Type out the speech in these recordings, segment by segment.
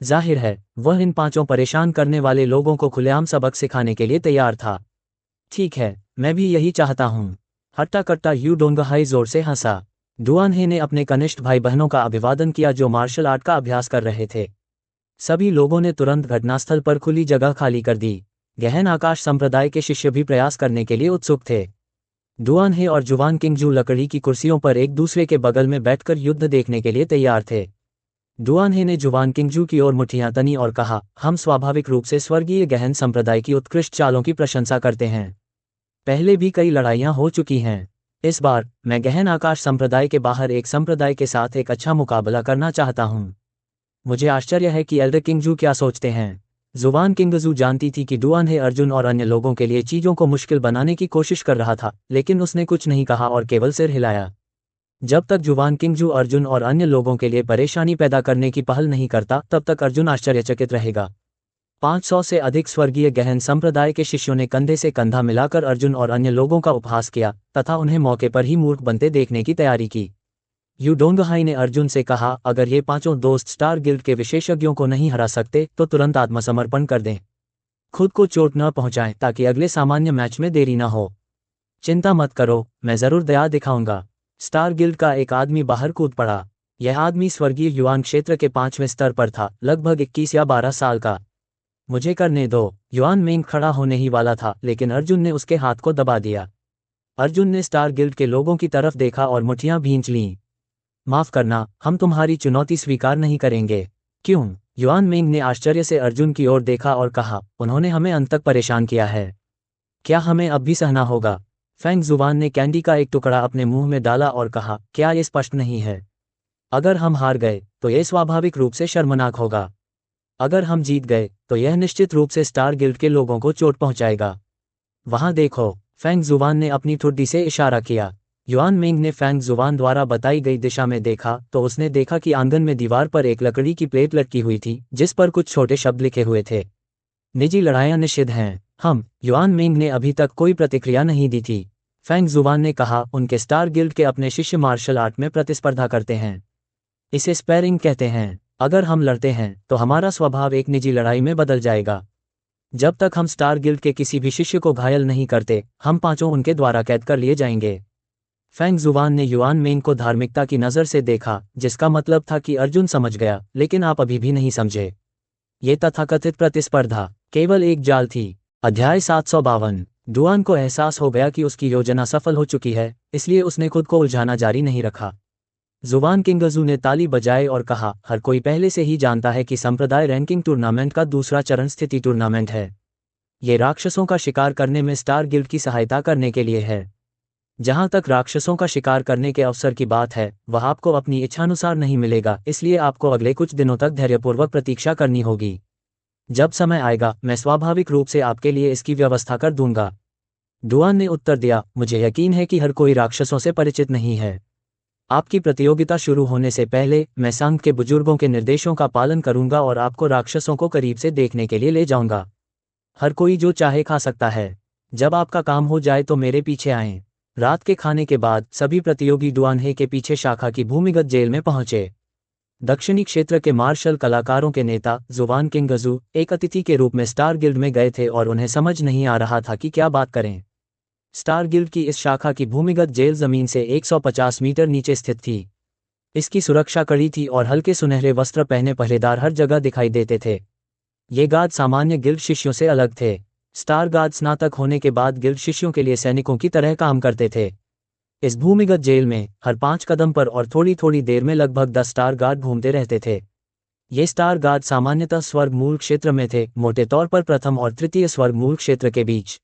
जाहिर है वह इन पांचों परेशान करने वाले लोगों को खुलेआम सबक सिखाने के लिए तैयार था। ठीक है, मैं भी यही चाहता हूँ। हट्टा कट्टा यू डोंगहाई जोर से हंसा। डुआन हे ने अपने कनिष्ठ भाई बहनों का अभिवादन किया जो मार्शल आर्ट का अभ्यास कर रहे थे। सभी लोगों ने तुरंत घटनास्थल पर खुली जगह खाली कर दी। गहन आकाश संप्रदाय के शिष्य भी प्रयास करने के लिए उत्सुक थे। डुआन हे और जुवान किंगजू लकड़ी की कुर्सियों पर एक दूसरे के बगल में बैठकर युद्ध देखने के लिए तैयार थे। डुआन हे ने जुवान किंगजू की ओर मुठ्ठियां तनी और कहा, हम स्वाभाविक रूप से स्वर्गीय गहन संप्रदाय की उत्कृष्ट चालों की प्रशंसा करते हैं। पहले भी कई लड़ाइयां हो चुकी हैं। इस बार मैं गहन आकाश संप्रदाय के बाहर एक संप्रदाय के साथ एक अच्छा मुकाबला करना चाहता हूं। मुझे आश्चर्य है कि एल्डर किंगजू क्या सोचते हैं। जुवान किंगजू जानती थी कि डुआन हे अर्जुन और अन्य लोगों के लिए चीजों को मुश्किल बनाने की कोशिश कर रहा था, लेकिन उसने कुछ नहीं कहा और केवल सिर हिलाया। जब तक जुवान किंगजू अर्जुन और अन्य लोगों के लिए परेशानी पैदा करने की पहल नहीं करता, तब तक अर्जुन आश्चर्यचकित रहेगा। 500 से अधिक स्वर्गीय गहन संप्रदाय के शिष्यों ने कंधे से कंधा मिलाकर अर्जुन और अन्य लोगों का उपहास किया तथा उन्हें मौके पर ही मूर्ख बनते देखने की तैयारी की। यू डोंगहाई ने अर्जुन से कहा, अगर ये पांचों दोस्त स्टार गिल्ड के विशेषज्ञों को नहीं हरा सकते तो तुरंत आत्मसमर्पण कर दें। खुद को चोट न पहुंचाएं ताकि अगले सामान्य मैच में देरी न हो। चिंता मत करो, मैं जरूर दया दिखाऊंगा। स्टार गिल्ड का एक आदमी बाहर कूद पड़ा। यह आदमी स्वर्गीय युआन क्षेत्र के 5वें स्तर पर था, लगभग 21 या 12 साल का। मुझे करने दो। युआन मेंग खड़ा होने ही वाला था, लेकिन अर्जुन ने उसके हाथ को दबा दिया। अर्जुन ने स्टार गिल्ड के लोगों की तरफ देखा और मुठ्ठियां भींच लीं। माफ करना, हम तुम्हारी चुनौती स्वीकार नहीं करेंगे। क्यों? युआन मेंग ने आश्चर्य से अर्जुन की ओर देखा और कहा, उन्होंने हमें अंत तक परेशान किया है। क्या हमें अब भी सहना होगा? फेंग जुवान ने कैंडी का एक टुकड़ा अपने मुंह में डाला और कहा, क्या ये स्पष्ट नहीं है? अगर हम हार गए तो यह स्वाभाविक रूप से शर्मनाक होगा। अगर हम जीत गए तो यह निश्चित रूप से स्टार गिल्ड के लोगों को चोट पहुंचाएगा। वहां देखो। फेंग जुवान ने अपनी ठुड्डी से इशारा किया। युआन मेंग ने फेंग जुवान द्वारा बताई गई दिशा में देखा तो उसने देखा कि आंगन में दीवार पर एक लकड़ी की प्लेट लटकी हुई थी जिस पर कुछ छोटे शब्द लिखे हुए थे। निजी लड़ाइयां निषिद्ध हैं। युआन मेंग ने अभी तक कोई प्रतिक्रिया नहीं दी थी। फेंग जुवान ने कहा, उनके स्टार गिल्ड के अपने शिष्य मार्शल आर्ट में प्रतिस्पर्धा करते हैं। इसे स्पैरिंग कहते हैं। अगर हम लड़ते हैं तो हमारा स्वभाव एक निजी लड़ाई में बदल जाएगा। जब तक हम स्टार गिल्ड के किसी भी शिष्य को घायल नहीं करते, हम पांचों उनके द्वारा कैद कर लिए जाएंगे। फेंग जुवान ने युआन मेंग को धार्मिकता की नज़र से देखा, जिसका मतलब था कि अर्जुन समझ गया, लेकिन आप अभी भी नहीं समझे। ये तथाकथित प्रतिस्पर्धा केवल एक जाल थी। अध्याय 752। डुआन को एहसास हो गया कि उसकी योजना सफल हो चुकी है, इसलिए उसने खुद को उलझाना जारी नहीं रखा। जुवान किंगजू ने ताली बजाए और कहा, हर कोई पहले से ही जानता है कि संप्रदाय रैंकिंग टूर्नामेंट का दूसरा चरण स्थिति टूर्नामेंट है। ये राक्षसों का शिकार करने में स्टार गिल्ड की सहायता करने के लिए है। जहां तक राक्षसों का शिकार करने के अवसर की बात है, वह आपको अपनी इच्छानुसार नहीं मिलेगा, इसलिए आपको अगले कुछ दिनों तक धैर्यपूर्वक प्रतीक्षा करनी होगी। जब समय आएगा, मैं स्वाभाविक रूप से आपके लिए इसकी व्यवस्था कर दूंगा। डुआन ने उत्तर दिया, मुझे यकीन है कि हर कोई राक्षसों से परिचित नहीं है। आपकी प्रतियोगिता शुरू होने से पहले मैं संघ के बुजुर्गों के निर्देशों का पालन करूंगा और आपको राक्षसों को करीब से देखने के लिए ले जाऊंगा। हर कोई जो चाहे खा सकता है। जब आपका काम हो जाए तो मेरे पीछे आएं। रात के खाने के बाद सभी प्रतियोगी डुआन हे के पीछे शाखा की भूमिगत जेल में पहुंचे। दक्षिणी क्षेत्र के मार्शल कलाकारों के नेता जुवान किंगजू एक अतिथि के रूप में स्टार गिल्ड में गए थे और उन्हें समझ नहीं आ रहा था कि क्या बात करें। स्टार गिल्ड की इस शाखा की भूमिगत जेल जमीन से 150 मीटर नीचे स्थित थी। इसकी सुरक्षा कड़ी थी और हल्के सुनहरे वस्त्र पहने पहरेदार हर जगह दिखाई देते थे। ये गार्ड सामान्य गिल्ड शिष्यों से अलग थे। स्टार गार्ड स्नातक होने के बाद गिल्ड शिष्यों के लिए सैनिकों की तरह काम करते थे। इस भूमिगत जेल में हर 5 कदम पर और थोड़ी थोड़ी देर में लगभग 10 स्टार गार्ड घूमते रहते थे। ये स्टार गार्ड सामान्यतः स्वर्ग मूल क्षेत्र में थे, मोटे तौर पर प्रथम और तृतीय स्वर्ग मूल क्षेत्र के बीच।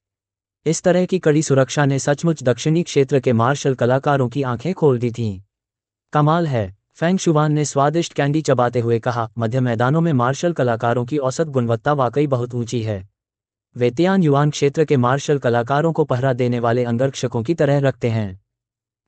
इस तरह की कड़ी सुरक्षा ने सचमुच दक्षिणी क्षेत्र के मार्शल कलाकारों की आंखें खोल दी थीं। कमाल है, फेंग शुवान ने स्वादिष्ट कैंडी चबाते हुए कहा, मध्य मैदानों में मार्शल कलाकारों की औसत गुणवत्ता वाकई बहुत ऊंची है। वे तियान युआन क्षेत्र के मार्शल कलाकारों को पहरा देने वाले अंगरक्षकों की तरह रखते हैं।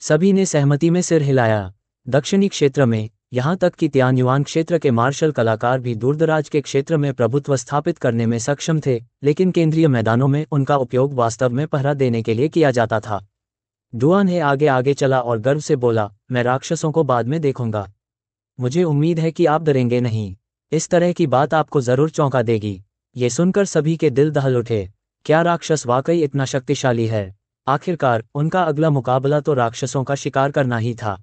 सभी ने सहमति में सिर हिलाया। दक्षिणी क्षेत्र में, यहाँ तक कि तियान युआन क्षेत्र के मार्शल कलाकार भी दूरदराज के क्षेत्र में प्रभुत्व स्थापित करने में सक्षम थे, लेकिन केंद्रीय मैदानों में उनका उपयोग वास्तव में पहरा देने के लिए किया जाता था। डुआन हे आगे आगे चला और गर्व से बोला, मैं राक्षसों को बाद में देखूंगा। मुझे उम्मीद है कि आप डरेंगे नहीं। इस तरह की बात आपको जरूर चौंका देगी। ये सुनकर सभी के दिल दहल उठे। क्या राक्षस वाकई इतना शक्तिशाली है? आखिरकार उनका अगला मुकाबला तो राक्षसों का शिकार करना ही था।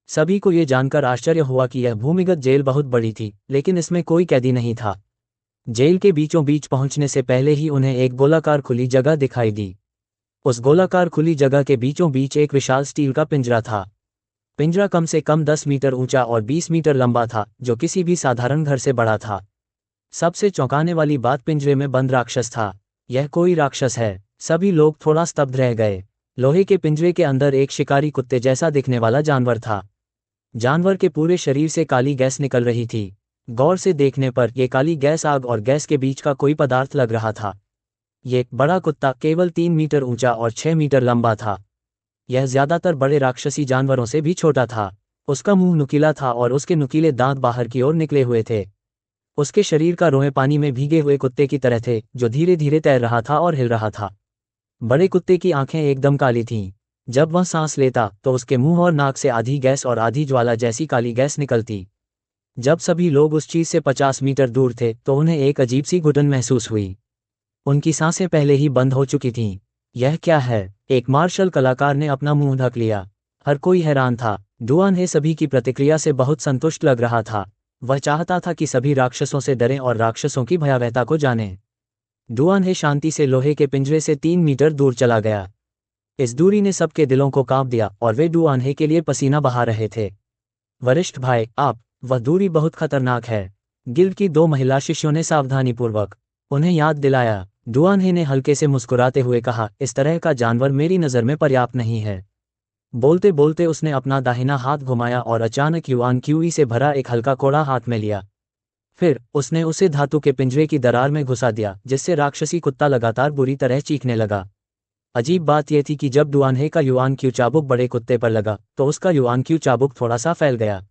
सभी को ये जानकर आश्चर्य हुआ कि यह भूमिगत जेल बहुत बड़ी थी, लेकिन इसमें कोई कैदी नहीं था। जेल के बीचों बीच पहुंचने से पहले ही उन्हें एक गोलाकार खुली जगह दिखाई दी। उस गोलाकार खुली जगह के बीचों बीच एक विशाल स्टील का पिंजरा था। पिंजरा कम से कम 10 मीटर ऊंचा और 20 मीटर लंबा था, जो किसी भी साधारण घर से बड़ा था। सबसे चौंकाने वाली बात पिंजरे में बंद राक्षस था। यह कोई राक्षस है? सभी लोग थोड़ा स्तब्ध रह गए। लोहे के पिंजरे के अंदर एक शिकारी कुत्ते जैसा दिखने वाला जानवर था। जानवर के पूरे शरीर से काली गैस निकल रही थी। गौर से देखने पर यह काली गैस आग और गैस के बीच का कोई पदार्थ लग रहा था। ये बड़ा कुत्ता केवल 3 मीटर ऊंचा और 6 मीटर लंबा था। यह ज्यादातर बड़े राक्षसी जानवरों से भी छोटा था। उसका मुंह नुकीला था और उसके नुकीले दांत बाहर की ओर निकले हुए थे। उसके शरीर का रोए पानी में भीगे हुए कुत्ते की तरह थे, जो धीरे धीरे तैर रहा था और हिल रहा था। बड़े कुत्ते की आंखें एकदम काली थीं। जब वह सांस लेता तो उसके मुंह और नाक से आधी गैस और आधी ज्वाला जैसी काली गैस निकलती। जब सभी लोग उस चीज से 50 मीटर दूर थे तो उन्हें एक अजीब सी घुटन महसूस हुई। उनकी सांसें पहले ही बंद हो चुकी थीं। यह क्या है? एक मार्शल कलाकार ने अपना मुंह ढक लिया। हर कोई हैरान था। डुआनहे सभी की प्रतिक्रिया से बहुत संतुष्ट लग रहा था। वह चाहता था कि सभी राक्षसों से डरें और राक्षसों की भयावहता को जानें। डुआनहे शांति से लोहे के पिंजरे से 3 मीटर दूर चला गया। इस दूरी ने सबके दिलों को कांप दिया और वे डुआनहे के लिए पसीना बहा रहे थे। वरिष्ठ भाई, आप, वह दूरी बहुत खतरनाक है। गिल्ड की 2 महिला शिष्यों ने सावधानीपूर्वक उन्हें याद दिलाया। डुआनहे ने हल्के से मुस्कुराते हुए कहा, इस तरह का जानवर मेरी नज़र में पर्याप्त नहीं है। बोलते बोलते उसने अपना दाहिना हाथ घुमाया और अचानक युआन क्यूई से भरा एक हल्का कोड़ा हाथ में लिया। फिर उसने उसे धातु के पिंजरे की दरार में घुसा दिया, जिससे राक्षसी कुत्ता लगातार बुरी तरह चीखने लगा। अजीब बात यह थी कि जब डुआनहे का युआन क्यू चाबुक बड़े कुत्ते पर लगा तो उसका युआन क्यू चाबुक थोड़ा सा फैल गया।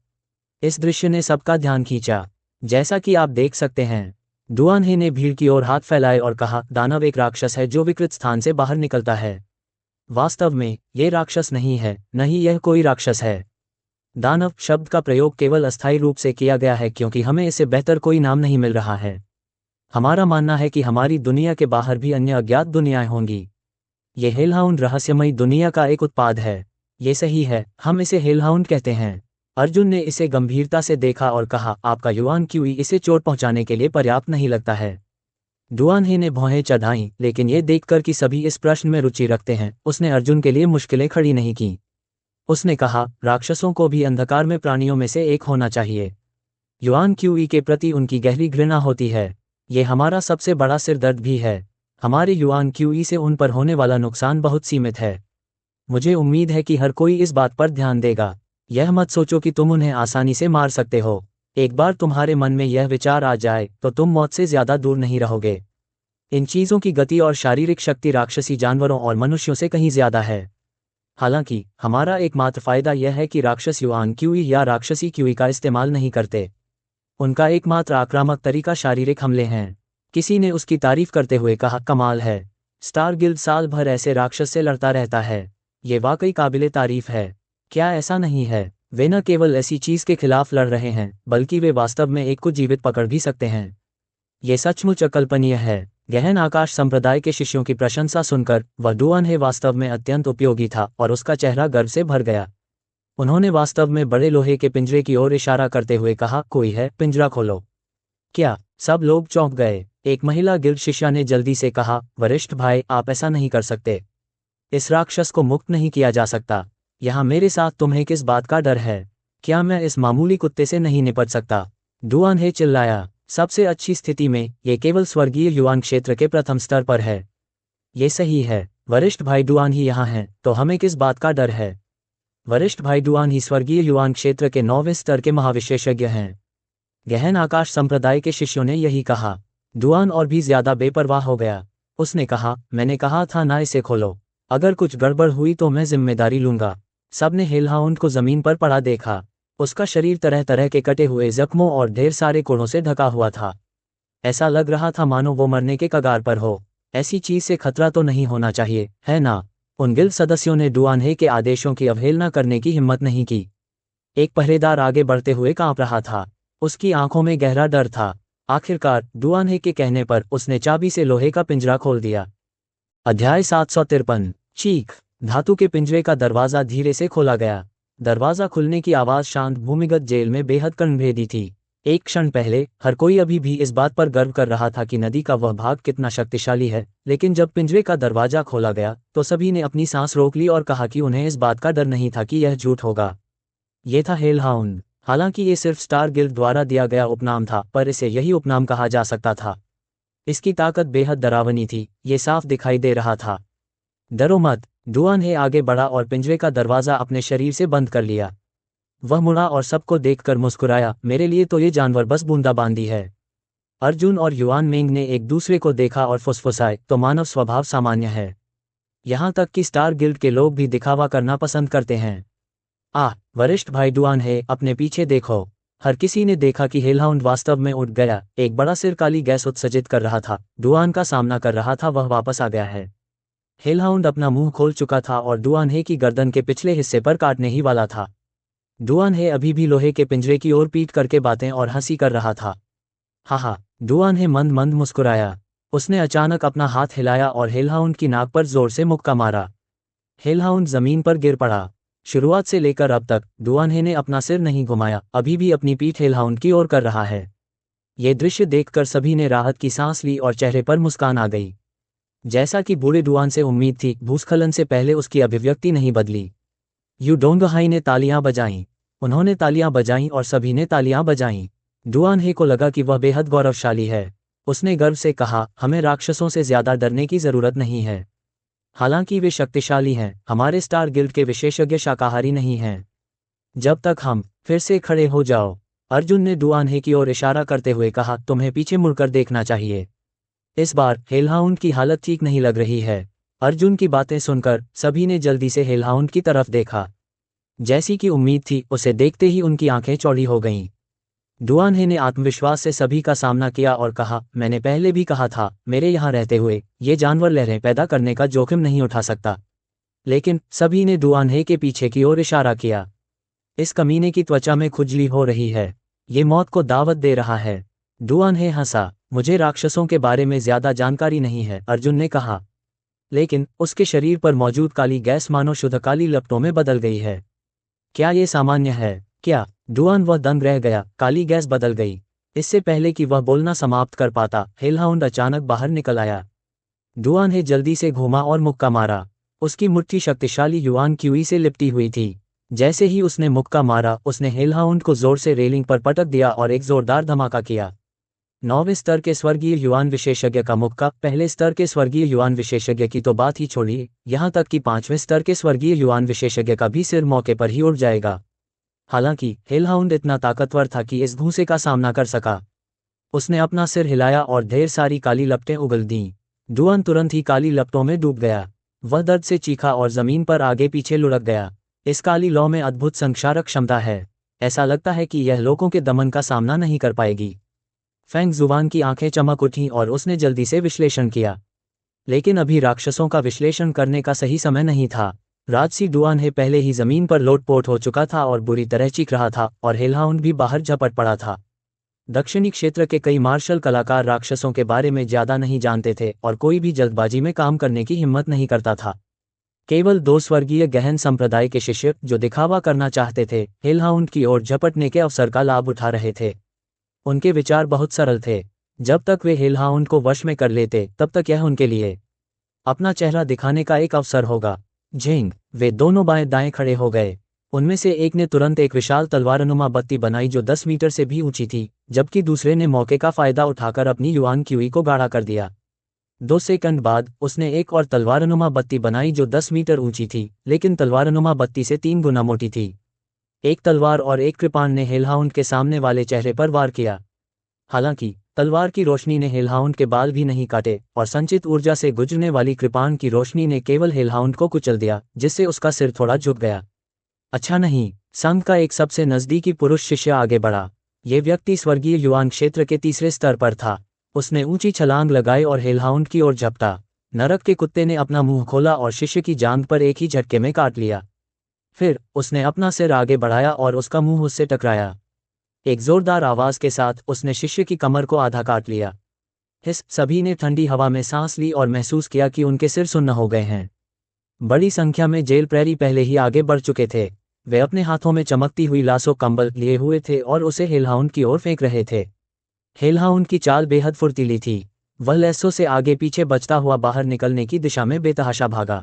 इस दृश्य ने सबका ध्यान खींचा। जैसा कि आप देख सकते हैं, डुआनहे ने भीड़ की ओर हाथ फैलाए और कहा, दानव एक राक्षस है जो विकृत स्थान से बाहर निकलता है। वास्तव में ये राक्षस नहीं है, नहीं यह कोई राक्षस है। दानव शब्द का प्रयोग केवल अस्थायी रूप से किया गया है क्योंकि हमें इससे बेहतर कोई नाम नहीं मिल रहा है। हमारा मानना है कि हमारी दुनिया के बाहर भी अन्य अज्ञात दुनियाएं होंगी। ये हेलहाउंड रहस्यमयी दुनिया का एक उत्पाद है। ये सही है, हम इसे हेलहाउंड कहते हैं। अर्जुन ने इसे गंभीरता से देखा और कहा, आपका युआन क्यूई इसे चोट पहुंचाने के लिए पर्याप्त नहीं लगता है। डुआनहे ने भौहें चढ़ाईं, लेकिन ये देखकर कि सभी इस प्रश्न में रुचि रखते हैं, उसने अर्जुन के लिए मुश्किलें खड़ी नहीं की। उसने कहा, राक्षसों को भी अंधकार में प्राणियों में से एक होना चाहिए। युआन क्यूई के प्रति उनकी गहरी घृणा होती है। ये हमारा सबसे बड़ा सिरदर्द भी है। हमारे युआन क्यूई से उन पर होने वाला नुकसान बहुत सीमित है। मुझे उम्मीद है कि हर कोई इस बात पर ध्यान देगा। यह मत सोचो कि तुम उन्हें आसानी से मार सकते हो। एक बार तुम्हारे मन में यह विचार आ जाए तो तुम मौत से ज्यादा दूर नहीं रहोगे। इन चीजों की गति और शारीरिक शक्ति राक्षसी जानवरों और मनुष्यों से कहीं ज्यादा है। हालांकि हमारा एकमात्र फायदा यह है कि राक्षस युआन क्यूई या राक्षसी क्यूई का इस्तेमाल नहीं करते। उनका एकमात्र आक्रामक तरीका शारीरिक हमले हैं। किसी ने उसकी तारीफ करते हुए कहा, कमाल है, स्टार गिल्ड साल भर ऐसे राक्षस से लड़ता रहता है। ये वाकई काबिले तारीफ है। क्या ऐसा नहीं है? वे न केवल ऐसी चीज के खिलाफ लड़ रहे हैं, बल्कि वे वास्तव में एक को जीवित पकड़ भी सकते हैं। ये सचमुच अकल्पनीय है। गहन आकाश संप्रदाय के शिष्यों की प्रशंसा सुनकर वह डुआनहे वास्तव में अत्यंत उपयोगी था और उसका चेहरा गर्व से भर गया। उन्होंने वास्तव में बड़े लोहे के पिंजरे की ओर इशारा करते हुए कहा, कोई है, पिंजरा खोलो। क्या? सब लोग चौंक गए। एक महिला गिल्ड शिष्या ने जल्दी से कहा, वरिष्ठ भाई, आप ऐसा नहीं कर सकते। इस राक्षस को मुक्त नहीं किया जा सकता। यहाँ मेरे साथ तुम्हें किस बात का डर है? क्या मैं इस मामूली कुत्ते से नहीं निपट सकता? डुआनहे चिल्लाया। सबसे अच्छी स्थिति में ये केवल स्वर्गीय युआन क्षेत्र के प्रथम स्तर पर है। ये सही है, वरिष्ठ भाई डुआन ही यहाँ हैं, तो हमें किस बात का डर है? वरिष्ठ भाई डुआन ही स्वर्गीय युआन क्षेत्र के 9वें स्तर के महाविशेषज्ञ हैं। गहन आकाश संप्रदाय के शिष्यों ने यही कहा। डुआन और भी ज्यादा बेपरवाह हो गया। उसने कहा, मैंने कहा था ना इसे खोलो। अगर कुछ गड़बड़ हुई तो मैं जिम्मेदारी लूंगा। सबने हेलहाउंड को जमीन पर पड़ा देखा। उसका शरीर तरह तरह के कटे हुए जख्मों और ढेर सारे कोड़ों से ढका हुआ था। ऐसा लग रहा था मानो वो मरने के कगार पर हो। ऐसी चीज से खतरा तो नहीं होना चाहिए, है ना? उन गिल्ड सदस्यों ने डुआनहे के आदेशों की अवहेलना करने की हिम्मत नहीं की। एक पहरेदार आगे बढ़ते हुए कांप रहा था। उसकी आंखों में गहरा डर था। आखिरकार डुआनहे के कहने पर उसने चाबी से लोहे का पिंजरा खोल दिया। अध्याय 753। चीख। धातु के पिंजरे का दरवाजा धीरे से खोला गया। दरवाजा खुलने की आवाज शांत भूमिगत जेल में बेहद कर्णभेदी थी। एक क्षण पहले हर कोई अभी भी इस बात पर गर्व कर रहा था कि नदी का वह भाग कितना शक्तिशाली है, लेकिन जब पिंजरे का दरवाजा खोला गया तो सभी ने अपनी सांस रोक ली और कहा कि उन्हें इस बात का डर नहीं था कि यह झूठ होगा। ये था हेलहाउंड। हालांकि ये सिर्फ स्टार गिल्ड द्वारा दिया गया उपनाम था, पर इसे यही उपनाम कहा जा सकता था। इसकी ताकत बेहद डरावनी थी, ये साफ दिखाई दे रहा था। डरो मत। डुआनहे आगे बढ़ा और पिंजरे का दरवाजा अपने शरीर से बंद कर लिया। वह मुड़ा और सबको देखकर मुस्कुराया, मेरे लिए तो ये जानवर बस बूंदाबांदी है। अर्जुन और युआन मेंग ने एक दूसरे को देखा और फुसफुसाए, तो मानव स्वभाव सामान्य है। यहाँ तक कि स्टार गिल्ड के लोग भी दिखावा करना पसंद करते हैं। वरिष्ठ भाई डुआनहे, अपने पीछे देखो। हर किसी ने देखा कि हेलहाउंड वास्तव में उठ गया। एक बड़ा सिर काली गैस उत्सर्जित कर रहा था। डुआन का सामना कर रहा था, वह वापस आ गया है। हेलहाउंड अपना मुंह खोल चुका था और डुआनहे की गर्दन के पिछले हिस्से पर काटने ही वाला था। डुआनहे अभी भी लोहे के पिंजरे की ओर पीट करके बातें और हंसी कर रहा था। हा। डुआनहे मंद मंद मुस्कुराया। उसने अचानक अपना हाथ हिलाया और हेलहाउंड की नाक पर जोर से मुक्का मारा। हेलहाउंड जमीन पर गिर पड़ा। शुरुआत से लेकर अब तक डुआनहे ने अपना सिर नहीं घुमाया, अभी भी अपनी पीठ हेलहाउंड की ओर कर रहा है। ये दृश्य देखकर सभी ने राहत की सांस ली और चेहरे पर मुस्कान आ गई। जैसा कि बूढ़े डुआन से उम्मीद थी, भूस्खलन से पहले उसकी अभिव्यक्ति नहीं बदली। यूडोंगहाई ने तालियां बजाईं। उन्होंने तालियां बजाईं और सभी ने तालियां बजाईं। डुआनहे को लगा कि वह बेहद गौरवशाली है। उसने गर्व से कहा, हमें राक्षसों से ज्यादा डरने की जरूरत नहीं है। हालांकि वे शक्तिशाली हैं, हमारे स्टार गिल्ड के विशेषज्ञ शाकाहारी नहीं हैं। जब तक हम फिर से खड़े हो जाओ। अर्जुन ने डुआनहे की ओर इशारा करते हुए कहा, तुम्हें पीछे मुड़कर देखना चाहिए। इस बार हेलहाउंड की हालत ठीक नहीं लग रही है। अर्जुन की बातें सुनकर सभी ने जल्दी से हेलहाउंड की तरफ देखा। जैसी कि उम्मीद थी, उसे देखते ही उनकी आंखें चौड़ी हो गईं। डुआनहे ने आत्मविश्वास से सभी का सामना किया और कहा, मैंने पहले भी कहा था, मेरे यहाँ रहते हुए ये जानवर लहरें पैदा करने का जोखिम नहीं उठा सकता। लेकिन सभी ने डुआनहे के पीछे की ओर इशारा किया। इस कमीने की त्वचा में खुजली हो रही है, ये मौत को दावत दे रहा है। डुआनहे हंसा, मुझे राक्षसों के बारे में ज्यादा जानकारी नहीं है, अर्जुन ने कहा। लेकिन उसके शरीर पर मौजूद काली गैस मानो शुद्ध काली लपटों में बदल गई है। क्या ये सामान्य है? क्या? डुआन वह दंग रह गया। काली गैस बदल गई। इससे पहले कि वह बोलना समाप्त कर पाता, हेलहाउंड अचानक बाहर निकल आया। डुआनहे जल्दी से घूमा और मुक्का मारा। उसकी मुट्ठी शक्तिशाली युआन क्यूई से लिपटी हुई थी। जैसे ही उसने मुक्का मारा, उसने हेलहाउंड को जोर से रेलिंग पर पटक दिया और एक जोरदार धमाका किया। 9वें स्तर के स्वर्गीय युआन विशेषज्ञ का मुक्का पहले स्तर के स्वर्गीय युआन विशेषज्ञ की तो बात ही छोड़िए, यहाँ तक कि 5वें स्तर के स्वर्गीय युआन विशेषज्ञ का भी सिर मौके पर ही उड़ जाएगा। हालांकि हेलहाउंड इतना ताकतवर था कि इस घूंसे का सामना कर सका। उसने अपना सिर हिलाया और ढेर सारी काली लपटें उगल दीं। डुआन तुरंत ही काली लपटों में डूब गया। वह दर्द से चीखा और जमीन पर आगे पीछे लुढ़क गया। इस काली लौ में अद्भुत संक्षारक क्षमता है। ऐसा लगता है कि यह लोगों के दमन का सामना नहीं कर पाएगी। फेंग जुवान की आंखें चमक उठीं और उसने जल्दी से विश्लेषण किया। लेकिन अभी राक्षसों का विश्लेषण करने का सही समय नहीं था। राजसी डुआनहे पहले ही जमीन पर लोटपोट हो चुका था और बुरी तरह चीख रहा था, और हेलहाउंड भी बाहर झपट पड़ा था। दक्षिणी क्षेत्र के कई मार्शल कलाकार राक्षसों के बारे में ज्यादा नहीं जानते थे और कोई भी जल्दबाजी में काम करने की हिम्मत नहीं करता था। केवल 2 स्वर्गीय गहन संप्रदाय के शिष्य, जो दिखावा करना चाहते थे, हेलहाउंड की ओर झपटने के अवसर का लाभ उठा रहे थे। उनके विचार बहुत सरल थे। जब तक वे हेलहाउंड को वश में कर लेते, तब तक यह उनके लिए अपना चेहरा दिखाने का एक अवसर होगा। झिंग। वे दोनों बाएं दाएं खड़े हो गए। उनमें से एक ने तुरंत एक विशाल तलवारनुमा बत्ती बनाई जो 10 मीटर से भी ऊंची थी, जबकि दूसरे ने मौके का फायदा उठाकर अपनी युआन क्यूई को गाढ़ा कर दिया। 2 सेकंड बाद उसने एक और तलवारनुमा बत्ती बनाई जो 10 मीटर ऊंची थी, लेकिन तलवारनुमा बत्ती से 3 गुना मोटी थी। एक तलवार और एक कृपाण ने हेलहाउंड के सामने वाले चेहरे पर वार किया। हालांकि तलवार की रोशनी ने हेलहाउंड के बाल भी नहीं काटे, और संचित ऊर्जा से गुजरने वाली कृपाण की रोशनी ने केवल हेलहाउंड को कुचल दिया, जिससे उसका सिर थोड़ा झुक गया। अच्छा नहीं। संघ का एक सबसे नजदीकी पुरुष शिष्य आगे बढ़ा। ये व्यक्ति स्वर्गीय युआन क्षेत्र के 3रे स्तर पर था। उसने ऊंची छलांग लगाई और हेलहाउंड की ओर झपटा। नरक के कुत्ते ने अपना मुंह खोला और शिष्य की जांघ पर एक ही झटके में काट लिया। फिर उसने अपना सिर आगे बढ़ाया और उसका मुंह उससे टकराया। एक जोरदार आवाज के साथ उसने शिष्य की कमर को आधा काट लिया। सभी ने ठंडी हवा में सांस ली और महसूस किया कि उनके सिर सुन्न हो गए हैं। बड़ी संख्या में जेल प्रहरी पहले ही आगे बढ़ चुके थे। वे अपने हाथों में चमकती हुई लाशों कंबल लिए हुए थे और उसे हेलहाउंड की ओर फेंक रहे थे। हेलहाउंड की चाल बेहद फुर्तीली थी। वह लैसो से आगे पीछे बचता हुआ बाहर निकलने की दिशा में बेतहाशा भागा।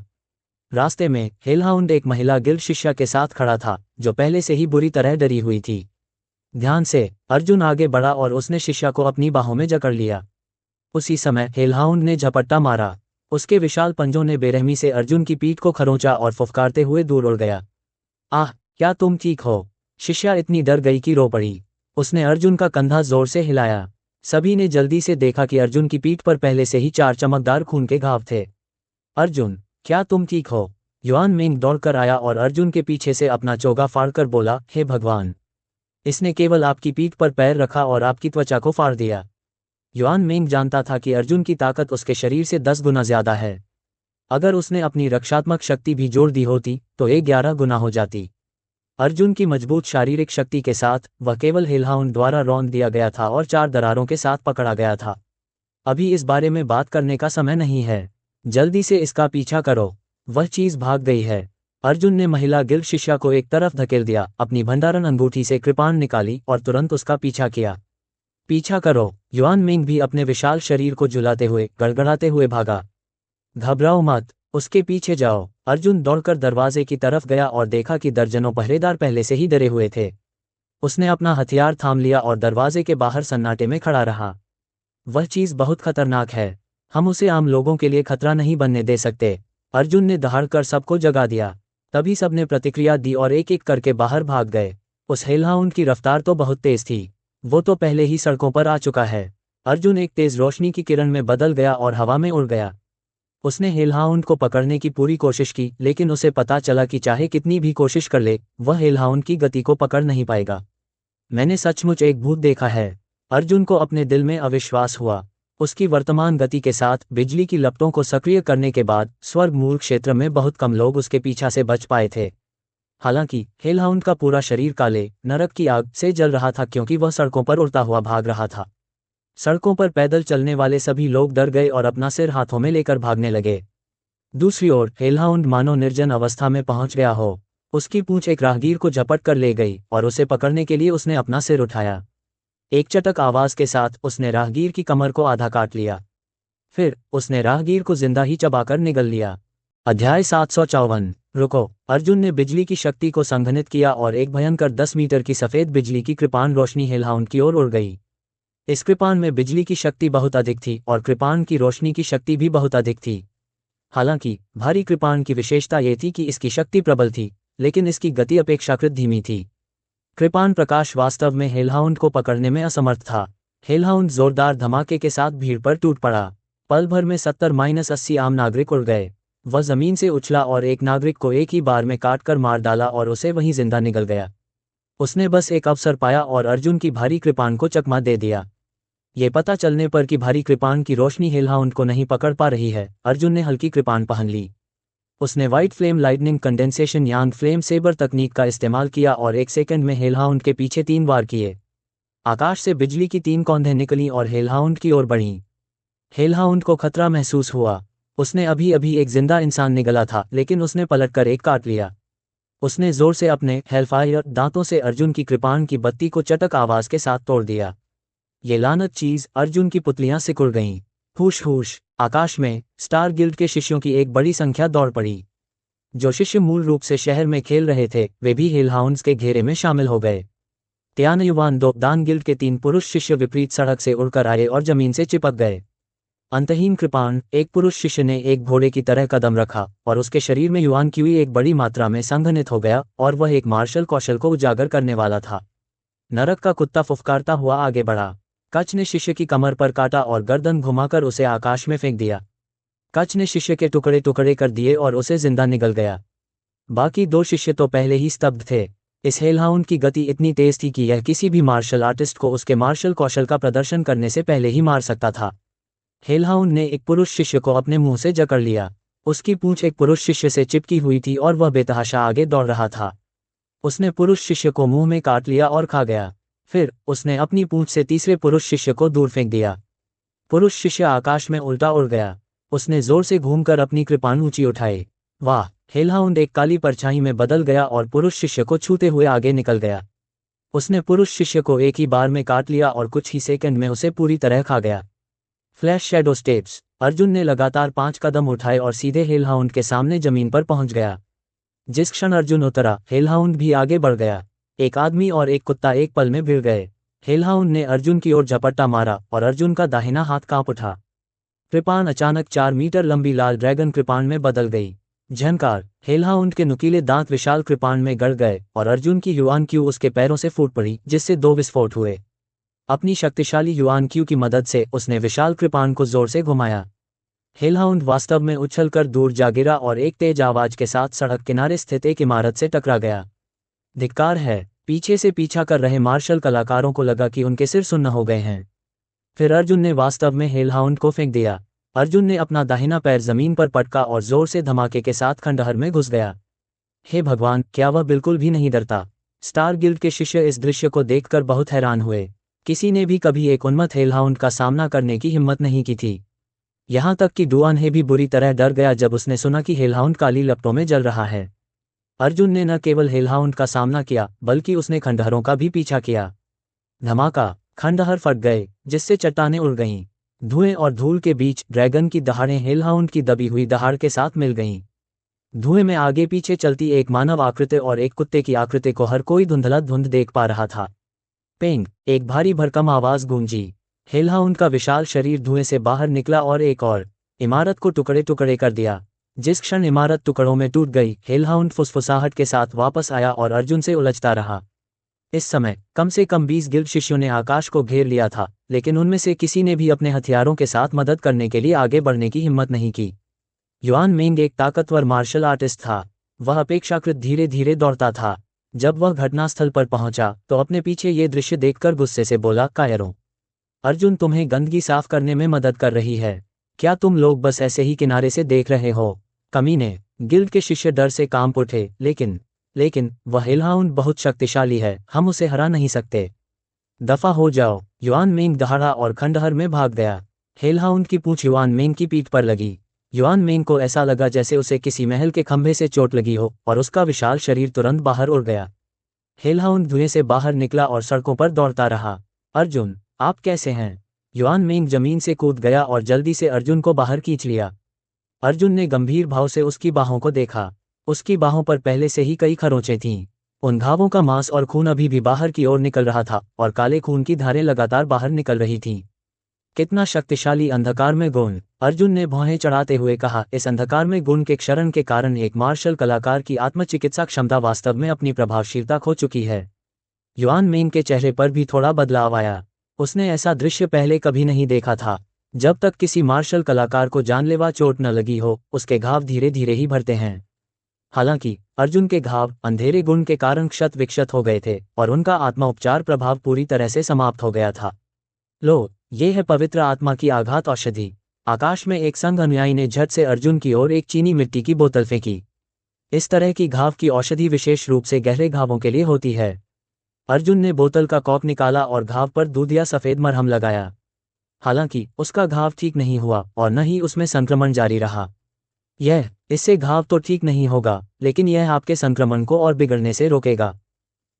रास्ते में हेलहाउंड एक महिला गिल्ड शिष्या के साथ खड़ा था, जो पहले से ही बुरी तरह डरी हुई थी। ध्यान से अर्जुन आगे बढ़ा और उसने शिष्या को अपनी बाहों में जकड़ लिया। उसी समय हेलहाउंड ने झपट्टा मारा। उसके विशाल पंजों ने बेरहमी से अर्जुन की पीठ को खरोंचा और फुफकारते हुए दूर उड़ गया। आह, क्या तुम ठीक हो? शिष्या इतनी डर गई कि रो पड़ी। उसने अर्जुन का कंधा जोर से हिलाया। सभी ने जल्दी से देखा कि अर्जुन की पीठ पर पहले से ही 4 चमकदार खून के घाव थे। अर्जुन, क्या तुम ठीक हो? युआन मिंग दौड़कर आया और अर्जुन के पीछे से अपना चोगा फाड़कर बोला, हे भगवान! इसने केवल आपकी पीठ पर पैर रखा और आपकी त्वचा को फाड़ दिया। युआन मिंग जानता था कि अर्जुन की ताकत उसके शरीर से 10 गुना ज्यादा है। अगर उसने अपनी रक्षात्मक शक्ति भी जोड़ दी होती तो ये 11 गुना हो जाती। अर्जुन की मजबूत शारीरिक शक्ति के साथ वह केवल हेलहाउंड द्वारा रौंद दिया गया था और 4 दरारों के साथ पकड़ा गया था। अभी इस बारे में बात करने का समय नहीं है। जल्दी से इसका पीछा करो। वह चीज भाग गई है। अर्जुन ने महिला गिल्ड शिष्या को एक तरफ धकेल दिया, अपनी भंडारण अंगूठी से कृपाण निकाली और तुरंत उसका पीछा किया। पीछा करो। युआन मिंग भी अपने विशाल शरीर को झुलाते हुए गड़गड़ाते हुए भागा। घबराओ मत, उसके पीछे जाओ। अर्जुन दौड़कर दरवाजे की तरफ गया और देखा कि दर्जनों पहरेदार पहले से ही डरे हुए थे। उसने अपना हथियार थाम लिया और दरवाजे के बाहर सन्नाटे में खड़ा रहा। वह चीज बहुत खतरनाक है। हम उसे आम लोगों के लिए खतरा नहीं बनने दे सकते। अर्जुन ने दहाड़कर सबको जगा दिया। तभी सबने प्रतिक्रिया दी और एक एक करके बाहर भाग गए। उस हेलहाउंड की रफ्तार तो बहुत तेज थी। वो तो पहले ही सड़कों पर आ चुका है। अर्जुन एक तेज रोशनी की किरण में बदल गया और हवा में उड़ गया। उसने हेलहाउंड को पकड़ने की पूरी कोशिश की, लेकिन उसे पता चला कि चाहे कितनी भी कोशिश कर ले, वह हेलहाउंड की गति को पकड़ नहीं पाएगा। मैंने सचमुच एक भूत देखा है। अर्जुन को अपने दिल में अविश्वास हुआ। उसकी वर्तमान गति के साथ बिजली की लपटों को सक्रिय करने के बाद स्वर्ग मूल क्षेत्र में बहुत कम लोग उसके पीछा से बच पाए थे। हालांकि हेलहाउंड का पूरा शरीर काले नरक की आग से जल रहा था, क्योंकि वह सड़कों पर उड़ता हुआ भाग रहा था। सड़कों पर पैदल चलने वाले सभी लोग डर गए और अपना सिर हाथों में लेकर भागने लगे। दूसरी ओर हेलहाउंड मानो निर्जन अवस्था में पहुंच गया हो। उसकी पूंछ एक राहगीर को झपट कर ले गई और उसे पकड़ने के लिए उसने अपना सिर उठाया। एक चटक आवाज के साथ उसने राहगीर की कमर को आधा काट लिया। फिर उसने राहगीर को जिंदा ही चबाकर निगल लिया। अध्याय 754। रुको। अर्जुन ने बिजली की शक्ति को संघनित किया और एक भयंकर 10 मीटर की सफेद बिजली की कृपाण रोशनी हेलहाउंड की ओर उड़ गई। इस कृपाण में बिजली की शक्ति बहुत अधिक थी और कृपाण की रोशनी की शक्ति भी बहुत अधिक थी। हालांकि भारी कृपाण की विशेषता ये थी कि इसकी शक्ति प्रबल थी, लेकिन इसकी गति अपेक्षाकृत धीमी थी। कृपाण प्रकाश वास्तव में हेलहाउंड को पकड़ने में असमर्थ था। हेलहाउंड जोरदार धमाके के साथ भीड़ पर टूट पड़ा। पल भर में 70-80 आम नागरिक उड़ गए। वह जमीन से उछला और एक नागरिक को एक ही बार में काटकर मार डाला और उसे वहीं जिंदा निगल गया। उसने बस एक अवसर पाया और अर्जुन की भारी कृपाण को चकमा दे दिया। ये पता चलने पर कि भारी कृपाण की रोशनी हेलहाउंड को नहीं पकड़ पा रही है, अर्जुन ने हल्की कृपाण पहन ली। उसने व्हाइट फ्लेम लाइटनिंग कंडेंसेशन यांग फ्लेम सेबर तकनीक का इस्तेमाल किया और 1 सेकंड में हेलहाउंड के पीछे 3 बार किए। आकाश से बिजली की 3 कौंधें निकलीं और हेलहाउंड की ओर बढ़ीं। हेलहाउंड को खतरा महसूस हुआ। उसने अभी अभी एक जिंदा इंसान निगला था, लेकिन उसने पलटकर एक काट लिया। उसने जोर से अपने हेलफायर दांतों से अर्जुन की कृपाण की बत्ती को चटक आवाज के साथ तोड़ दिया। ये लानत चीज! अर्जुन की पुतलियां सिकुड़ गईं। हुश हुश! आकाश में स्टार गिल्ड के शिष्यों की एक बड़ी संख्या दौड़ पड़ी। जो शिष्य मूल रूप से शहर में खेल रहे थे, वे भी हेलहाउंड्स के घेरे में शामिल हो गए। त्यानयुवान दान गिल्ड के 3 पुरुष शिष्य विपरीत सड़क से उड़कर आए और जमीन से चिपक गए। अंतहीन कृपाण एक पुरुष शिष्य ने एक घोड़े की तरह कदम रखा और उसके शरीर में युआन क्यूई एक बड़ी मात्रा में संघनित हो गया और वह एक मार्शल कौशल को उजागर करने वाला था। नरक का कुत्ता फुफकारता हुआ आगे बढ़ा। कच ने शिष्य की कमर पर काटा और गर्दन घुमाकर उसे आकाश में फेंक दिया। कच ने शिष्य के टुकड़े टुकड़े कर दिए और उसे जिंदा निगल गया। बाकी 2 शिष्य तो पहले ही स्तब्ध थे। इस हेलहाउंड की गति इतनी तेज थी कि यह किसी भी मार्शल आर्टिस्ट को उसके मार्शल कौशल का प्रदर्शन करने से पहले ही मार सकता था। हेलहाउंड ने एक पुरुष शिष्य को अपने मुंह से जकड़ लिया। उसकी पूंछ एक पुरुष शिष्य से चिपकी हुई थी और वह बेतहाशा आगे दौड़ रहा था। उसने पुरुष शिष्य को मुंह में काट लिया और खा गया। फिर उसने अपनी पूंछ से तीसरे पुरुष शिष्य को दूर फेंक दिया। पुरुष शिष्य आकाश में उल्टा उड़ गया। उसने जोर से घूमकर अपनी कृपाण ऊंची उठाई। वाह! हेलहाउंड एक काली परछाई में बदल गया और पुरुष शिष्य को छूते हुए आगे निकल गया। उसने पुरुष शिष्य को एक ही बार में काट लिया और कुछ ही सेकंड में उसे पूरी तरह खा गया। Flash shadow steps. अर्जुन ने लगातार 5 कदम उठाए और सीधे हेलहाउंड के सामने जमीन पर पहुंच गया। जिस क्षण अर्जुन उतरा, हेलहाउंड भी आगे बढ़ गया। एक आदमी और एक कुत्ता एक पल में भिड़ गए। हेलहाउंड ने अर्जुन की ओर झपट्टा मारा और अर्जुन का दाहिना हाथ कांप उठा। कृपाण अचानक 4 मीटर लंबी लाल ड्रैगन कृपाण में बदल गई। झंकार! हेलहाउंड के नुकीले दांत विशाल कृपाण में गड़ गए और अर्जुन की युआन क्यू उसके पैरों से फूट पड़ी, जिससे 2 विस्फोट हुए। अपनी शक्तिशाली युआन क्यू की मदद से उसने विशाल कृपाण को जोर से घुमाया। हेलहाउंड वास्तव में उछलकर दूर जा गिरा और एक तेज आवाज के साथ सड़क किनारे स्थित एक इमारत से टकरा गया। धिक्कार है! पीछे से पीछा कर रहे मार्शल कलाकारों को लगा कि उनके सिर सुन्न हो गए हैं। फिर अर्जुन ने वास्तव में हेलहाउंड को फेंक दिया। अर्जुन ने अपना दाहिना पैर जमीन पर पटका और जोर से धमाके के साथ खंडहर में घुस गया। हे भगवान, क्या वह बिल्कुल भी नहीं डरता? स्टार गिल्ड के शिष्य इस दृश्य को देखकर बहुत हैरान हुए। किसी ने भी कभी एक उन्मत्त हेलहाउंड का सामना करने की हिम्मत नहीं की थी। यहाँ तक कि डुआन हे भी बुरी तरह डर गया जब उसने सुना कि हेलहाउंड काली लपटों में जल रहा है। अर्जुन ने न केवल हेलहाउंड का सामना किया, बल्कि उसने खंडहरों का भी पीछा किया। धमाका! खंडहर फट गए, जिससे चट्टानें उड़ गईं। धुएं और धूल के बीच ड्रैगन की दहाड़ें हेलहाउंड की दबी हुई दहाड़ के साथ मिल गईं। धुएं में आगे पीछे चलती एक मानव आकृति और एक कुत्ते की आकृति को हर कोई धुंधला धुंध देख पा रहा था। पेंग! एक भारी भरकम आवाज गूंजी। हेलहाउंड का विशाल शरीर धुएं से बाहर निकला और एक और इमारत को टुकड़े टुकड़े कर दिया। जिस क्षण इमारत टुकड़ों में टूट गई, हेलहाउंड फुसफुसाहट के साथ वापस आया और अर्जुन से उलझता रहा। इस समय कम से कम 20 गिल्ड शिष्यों ने आकाश को घेर लिया था, लेकिन उनमें से किसी ने भी अपने हथियारों के साथ मदद करने के लिए आगे बढ़ने की हिम्मत नहीं की। युआन मेंग एक ताकतवर मार्शल आर्टिस्ट था। वह अपेक्षाकृत धीरे धीरे दौड़ता था। जब वह घटनास्थल पर पहुंचा तो अपने पीछे ये दृश्य देखकर गुस्से से बोला, कायरों! अर्जुन तुम्हें गंदगी साफ करने में मदद कर रही है। क्या तुम लोग बस ऐसे ही किनारे से देख रहे हो? कमीने! गिल्ड के शिष्य डर से कांप उठे। लेकिन वह हेलहाउंड बहुत शक्तिशाली है, हम उसे हरा नहीं सकते। दफा हो जाओ! युआन मेंग दहाड़ा और खंडहर में भाग गया। हेलहाउंड की पूंछ युआन मेंग की पीठ पर लगी। युआन मेंग को ऐसा लगा जैसे उसे किसी महल के खंभे से चोट लगी हो और उसका विशाल शरीर तुरंत बाहर उड़ गया। हेलहाउंड धुएं से बाहर निकला और सड़कों पर दौड़ता रहा। अर्जुन, आप कैसे हैं? युआन मेंग जमीन से कूद गया और जल्दी से अर्जुन को बाहर खींच लिया। अर्जुन ने गंभीर भाव से उसकी बाहों को देखा। उसकी बाहों पर पहले से ही कई खरोंचें थीं। उन घावों का मांस और खून अभी भी बाहर की ओर निकल रहा था और काले खून की धारें लगातार बाहर निकल रही थीं। कितना शक्तिशाली अंधकार में गुण! अर्जुन ने भौहें चढ़ाते हुए कहा। इस अंधकार में गुण के क्षरण के कारण एक मार्शल कलाकार की आत्मचिकित्सा क्षमता वास्तव में अपनी प्रभावशीलता खो चुकी है। युआन मेंग के चेहरे पर भी थोड़ा बदलाव आया। उसने ऐसा दृश्य पहले कभी नहीं देखा था। जब तक किसी मार्शल कलाकार को जानलेवा चोट न लगी हो, उसके घाव धीरे धीरे ही भरते हैं। हालांकि अर्जुन के घाव अंधेरे गुण के कारण क्षत विक्षत हो गए थे और उनका आत्मा उपचार प्रभाव पूरी तरह से समाप्त हो गया था। लो, ये है पवित्र आत्मा की आघात औषधि। आकाश में एक संघ अनुयायी ने झट से अर्जुन की ओर एक चीनी मिट्टी की बोतल फेंकी। इस तरह की घाव की औषधि विशेष रूप से गहरे घावों के लिए होती है। अर्जुन ने बोतल का कॉर्क निकाला और घाव पर दूध या सफेद मरहम लगाया। हालांकि उसका घाव ठीक नहीं हुआ और न ही उसमें संक्रमण जारी रहा। इससे घाव तो ठीक नहीं होगा, लेकिन यह आपके संक्रमण को और बिगड़ने से रोकेगा।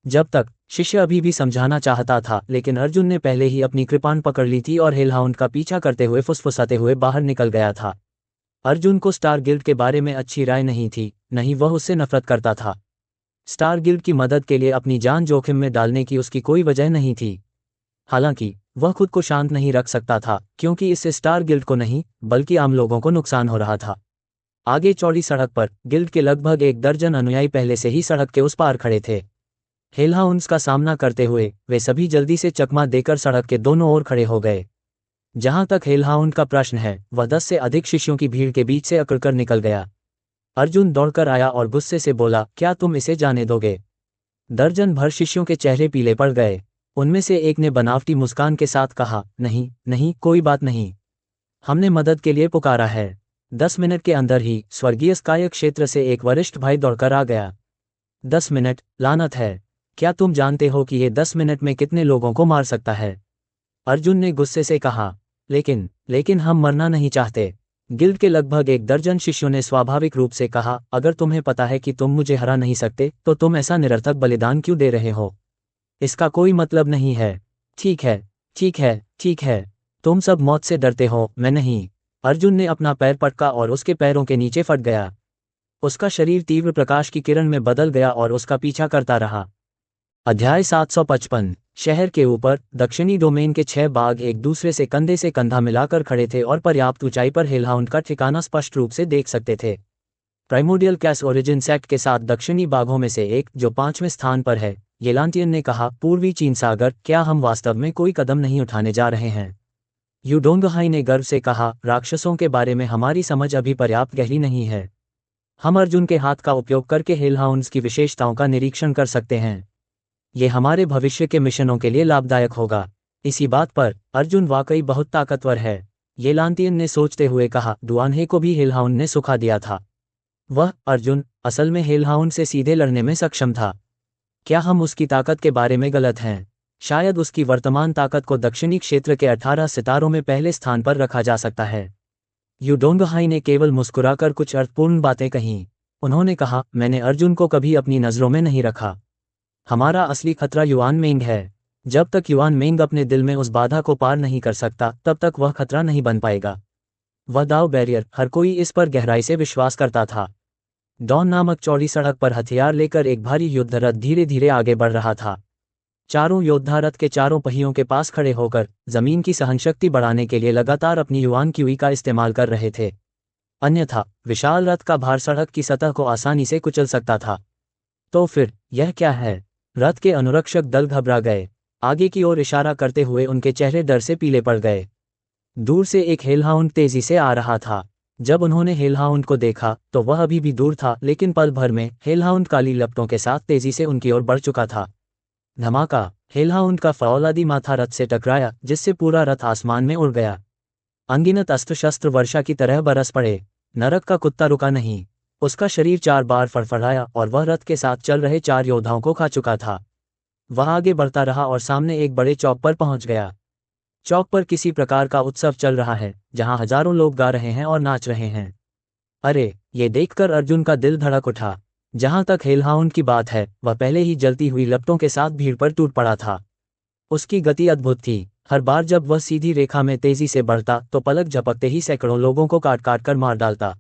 जब तक शिष्य अभी भी समझाना चाहता था, लेकिन अर्जुन ने पहले ही अपनी कृपाण पकड़ ली थी और हेलहाउंड का पीछा करते हुए फुसफुसाते हुए बाहर निकल गया था। अर्जुन को स्टार गिल्ड के बारे में अच्छी राय नहीं थी, नहीं वह उससे नफरत करता था। स्टार गिल्ड की मदद के लिए अपनी जान जोखिम में डालने की उसकी कोई वजह नहीं थी। हालांकि वह खुद को शांत नहीं रख सकता था, क्योंकि इससे स्टार गिल्ड को नहीं, बल्कि आम लोगों को नुकसान हो रहा था। आगे चौड़ी सड़क पर गिल्ड के लगभग 1 दर्जन अनुयायी पहले से ही सड़क के उस पार खड़े थे। हेलहाउंड्स का सामना करते हुए वे सभी जल्दी से चकमा देकर सड़क के दोनों ओर खड़े हो गए। जहां तक हेलहाउंड का प्रश्न है, वह 10 से अधिक शिष्यों की भीड़ के बीच से अकड़कर निकल गया। अर्जुन दौड़कर आया और गुस्से से बोला, क्या तुम इसे जाने दोगे? दर्जन भर शिष्यों के चेहरे पीले पड़ गए। उनमें से एक ने बनावटी मुस्कान के साथ कहा, नहीं नहीं, कोई बात नहीं, हमने मदद के लिए पुकारा है। 10 मिनट के अंदर ही स्वर्गीय स्काय क्षेत्र से एक वरिष्ठ भाई दौड़कर आ गया। 10 मिनट, लानत है! क्या तुम जानते हो कि ये 10 मिनट में कितने लोगों को मार सकता है? अर्जुन ने गुस्से से कहा। लेकिन हम मरना नहीं चाहते। गिल्ड के लगभग 1 दर्जन शिष्यों ने स्वाभाविक रूप से कहा, अगर तुम्हें पता है कि तुम मुझे हरा नहीं सकते तो तुम ऐसा निरर्थक बलिदान क्यों दे रहे हो? इसका कोई मतलब नहीं है। ठीक है, ठीक है, ठीक है। तुम सब मौत से डरते हो, मैं नहीं। अर्जुन ने अपना पैर पटका और उसके पैरों के नीचे फट गया। उसका शरीर तीव्र प्रकाश की किरण में बदल गया और उसका पीछा करता रहा। अध्याय 755। शहर के ऊपर दक्षिणी डोमेन के 6 बाघ एक दूसरे से कंधा मिलाकर खड़े थे और पर्याप्त ऊंचाई पर हेलहाउंड का ठिकाना स्पष्ट रूप से देख सकते थे। प्राइमोडियल कैस ओरिजिन सेक्ट के साथ दक्षिणी बाघों में से एक, जो 5वें स्थान पर है, येलांटियन ने कहा, पूर्वी चीन सागर, क्या हम वास्तव में कोई कदम नहीं उठाने जा रहे हैं? यूडोंगहाई ने गर्व से कहा, राक्षसों के बारे में हमारी समझ अभी पर्याप्त गहरी नहीं है। हम अर्जुन के हाथ का उपयोग करके हेलहाउंड्स की विशेषताओं का निरीक्षण कर सकते हैं। ये हमारे भविष्य के मिशनों के लिए लाभदायक होगा। इसी बात पर अर्जुन वाकई बहुत ताकतवर है, येलांटियन ने सोचते हुए कहा। डुआनहे को भी हेलहाउंड ने सुखा दिया था। वह अर्जुन असल में हेलहाउंड से सीधे लड़ने में सक्षम था। क्या हम उसकी ताकत के बारे में गलत हैं? शायद उसकी वर्तमान ताकत को दक्षिणी क्षेत्र के 18 सितारों में पहले स्थान पर रखा जा सकता है। यूडोंगहाई ने केवल मुस्कुराकर कुछ अर्थपूर्ण बातें कहीं। उन्होंने कहा, मैंने अर्जुन को कभी अपनी नज़रों में नहीं रखा। हमारा असली खतरा युआन मेंग है। जब तक युआन मेंग अपने दिल में उस बाधा को पार नहीं कर सकता, तब तक वह खतरा नहीं बन पाएगा। वह दाव बैरियर, हर कोई इस पर गहराई से विश्वास करता था। डॉन नामक चौड़ी सड़क पर हथियार लेकर एक भारी युद्ध रथ धीरे धीरे आगे बढ़ रहा था। चारों योद्धा रथ के चारों पहियों के पास खड़े होकर जमीन की सहनशक्ति बढ़ाने के लिए लगातार अपनी युआन क्यूई का इस्तेमाल कर रहे थे। अन्यथा विशाल रथ का भार सड़क की सतह को आसानी से कुचल सकता था। तो फिर यह क्या है? रथ के अनुरक्षक दल घबरा गए। आगे की ओर इशारा करते हुए उनके चेहरे डर से पीले पड़ गए। दूर से एक हेलहाउंड तेजी से आ रहा था। जब उन्होंने हेलहाउंड को देखा तो वह अभी भी दूर था, लेकिन पल भर में हेलहाउंड काली लपटों के साथ तेजी से उनकी ओर बढ़ चुका था। धमाका! हेलहाउंड का फौलादी माथा रथ से टकराया, जिससे पूरा रथ आसमान में उड़ गया। अनगिनत अस्त्र शस्त्र वर्षा की तरह बरस पड़े। नरक का कुत्ता रुका नहीं। उसका शरीर 4 बार फड़फड़ाया और वह रथ के साथ चल रहे 4 योद्धाओं को खा चुका था। वह आगे बढ़ता रहा और सामने एक बड़े चौक पर पहुंच गया। चौक पर किसी प्रकार का उत्सव चल रहा है, जहां हजारों लोग गा रहे हैं और नाच रहे हैं। अरे, ये देखकर अर्जुन का दिल धड़क उठा। जहां तक हेलहाउंड की बात है, वह पहले ही जलती हुई लपटों के साथ भीड़ पर टूट पड़ा था। उसकी गति अद्भुत थी। हर बार जब वह सीधी रेखा में तेजी से बढ़ता तो पलक झपकते ही सैकड़ों लोगों को काट काट कर मार डालता।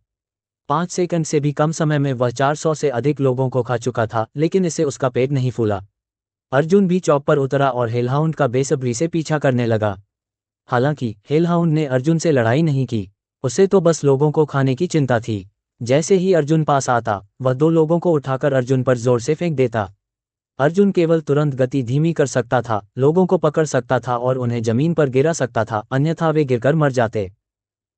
5 सेकंड से भी कम समय में वह 400 से अधिक लोगों को खा चुका था, लेकिन इससे उसका पेट नहीं फूला। अर्जुन भी चौक पर उतरा और हेलहाउंड का बेसब्री से पीछा करने लगा। हालांकि हेलहाउंड ने अर्जुन से लड़ाई नहीं की, उसे तो बस लोगों को खाने की चिंता थी। जैसे ही अर्जुन पास आता, वह 2 लोगों को उठाकर अर्जुन पर जोर से फेंक देता। अर्जुन केवल तुरंत गति धीमी कर सकता था, लोगों को पकड़ सकता था और उन्हें जमीन पर गिरा सकता था, अन्यथा वे गिरकर मर जाते।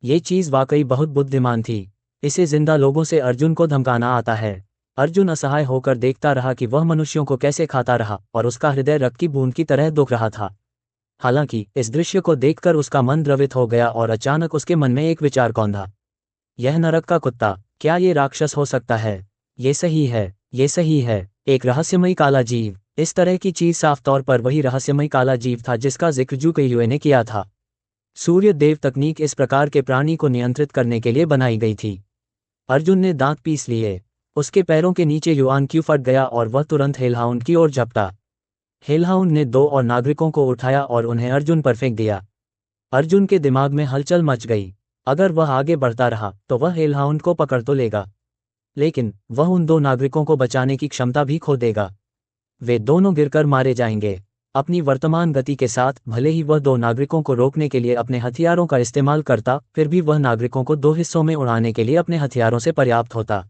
ये चीज वाकई बहुत बुद्धिमान थी। इसे जिंदा लोगों से अर्जुन को धमकाना आता है। अर्जुन असहाय होकर देखता रहा कि वह मनुष्यों को कैसे खाता रहा और उसका हृदय रक्त की बूंद की तरह दुख रहा था। हालांकि इस दृश्य को देखकर उसका मन द्रवित हो गया और अचानक उसके मन में एक विचार कौंधा। यह नरक का कुत्ता, क्या ये राक्षस हो सकता है? ये सही है, ये सही है, एक रहस्यमयी काला जीव। इस तरह की चीज साफ तौर पर वही रहस्यमयी काला जीव था जिसका जिक्र जू केयुए ने किया था। सूर्य देव तकनीक इस प्रकार के प्राणी को नियंत्रित करने के लिए बनाई गई थी। अर्जुन ने दांत पीस लिए। उसके पैरों के नीचे युआन क्यू फट गया और वह तुरंत हेलहाउंड की ओर झपटा। हेलहाउंड ने 2 और नागरिकों को उठाया और उन्हें अर्जुन पर फेंक दिया। अर्जुन के दिमाग में हलचल मच गई। अगर वह आगे बढ़ता रहा तो वह हेलहाउंड को पकड़ तो लेगा, लेकिन वह उन 2 नागरिकों को बचाने की क्षमता भी खो देगा। वे दोनों गिरकर मारे जाएंगे। अपनी वर्तमान गति के साथ भले ही वह 2 नागरिकों को रोकने के लिए अपने हथियारों का इस्तेमाल करता, फिर भी वह नागरिकों को 2 हिस्सों में उड़ाने के लिए अपने हथियारों से पर्याप्त होता।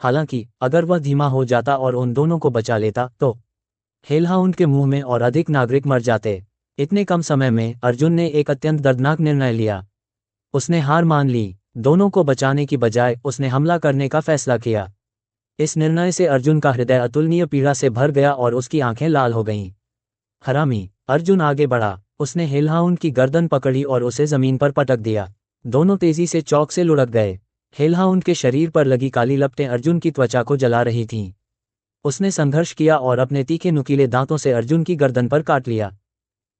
हालांकि अगर वह धीमा हो जाता और उन दोनों को बचा लेता तो हेलहाउंड के मुंह में और अधिक नागरिक मर जाते। इतने कम समय में अर्जुन ने एक अत्यंत दर्दनाक निर्णय लिया। उसने हार मान ली। दोनों को बचाने की बजाय उसने हमला करने का फैसला किया। इस निर्णय से अर्जुन का हृदय अतुलनीय पीड़ा से भर गया और उसकी आंखें लाल हो गईं। हरामी! अर्जुन आगे बढ़ा। उसने हेलहाउंड की गर्दन पकड़ी और उसे जमीन पर पटक दिया। दोनों तेजी से चौक से लुढ़क गए। हेलहाउंड के शरीर पर लगी काली लपटें अर्जुन की त्वचा को जला रही थीं। उसने संघर्ष किया और अपने तीखे नुकीले दांतों से अर्जुन की गर्दन पर काट लिया।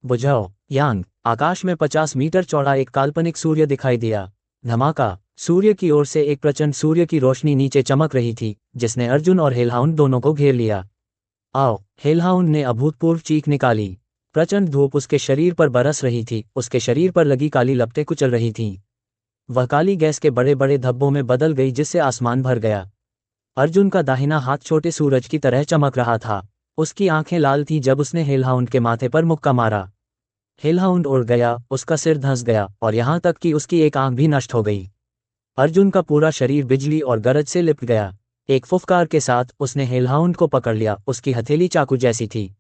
बुझाओ यांग। आकाश में 50 मीटर चौड़ा एक काल्पनिक सूर्य दिखाई दिया। धमाका। सूर्य की ओर से एक प्रचंड सूर्य की रोशनी नीचे चमक रही थी, जिसने अर्जुन और हेलहाउंड दोनों को घेर लिया। आओ। हेलहाउंड ने अभूतपूर्व चीख निकाली। प्रचंड धूप उसके शरीर पर बरस रही थी, उसके शरीर पर लगी काली लपटें कुचल रही थीं। वह काली गैस के बड़े बड़े धब्बों में बदल गई, जिससे आसमान भर गया। अर्जुन का दाहिना हाथ छोटे सूरज की तरह चमक रहा था। उसकी आंखें लाल थीं जब उसने हेलहाउंड के माथे पर मुक्का मारा। हेलहाउंड उड़ गया, उसका सिर धंस गया और यहाँ तक कि उसकी एक आंख भी नष्ट हो गई। अर्जुन का पूरा शरीर बिजली और गरज से लिपट गया। एक फुफकार के साथ उसने हेलहाउंड को पकड़ लिया। उसकी हथेली चाकू जैसी थी।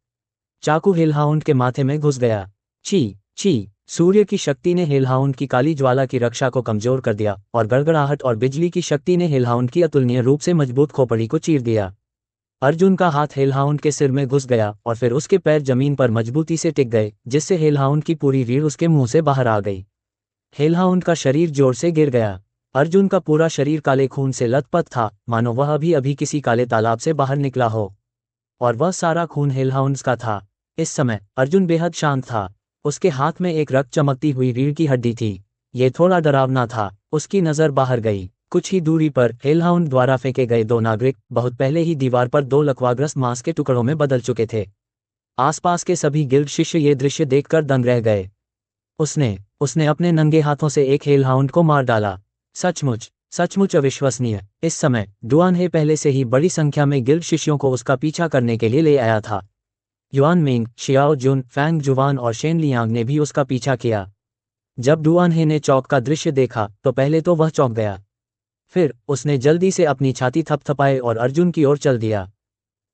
चाकू हेलहाउंड के माथे में घुस गया। ची ची। सूर्य की शक्ति ने हेलहाउंड की काली ज्वाला की रक्षा को कमजोर कर दिया और गड़गड़ाहट और बिजली की शक्ति ने हेलहाउंड की अतुलनीय रूप से मजबूत खोपड़ी को चीर दिया। अर्जुन का हाथ हेलहाउंड के सिर में घुस गया और फिर उसके पैर जमीन पर मजबूती से टिक गए, जिससे हेलहाउंड की पूरी रीढ़ उसके मुंह से बाहर आ गई। हेलहाउंड का शरीर जोर से गिर गया। अर्जुन का पूरा शरीर काले खून से लथपथ था, मानो वह अभी अभी किसी काले तालाब से बाहर निकला हो। और वह सारा खून हेलहाउंड्स का था। इस समय अर्जुन बेहद शांत था। उसके हाथ में एक रक्त चमकती हुई रीढ़ की हड्डी थी। ये थोड़ा डरावना था। उसकी नज़र बाहर गई। कुछ ही दूरी पर हेलहाउंड द्वारा फेंके गए 2 नागरिक बहुत पहले ही दीवार पर 2 लकवाग्रस्त मांस के टुकड़ों में बदल चुके थे। आसपास के सभी गिल्ड शिष्य ये दृश्य देखकर दंग रह गए। उसने अपने नंगे हाथों से एक हेलहाउंड को मार डाला। सचमुच अविश्वसनीय। इस समय डुआन हे पहले से ही बड़ी संख्या में गिल्ड शिष्यों को उसका पीछा करने के लिए ले आया था। युआन मिंग, शियाओ जुन, फैंग जुवान और शेन लियांग ने भी उसका पीछा किया। जब डुआन हे ने चौक का दृश्य देखा तो पहले तो वह चौंक गया। फिर उसने जल्दी से अपनी छाती थपथपाए और अर्जुन की ओर चल दिया।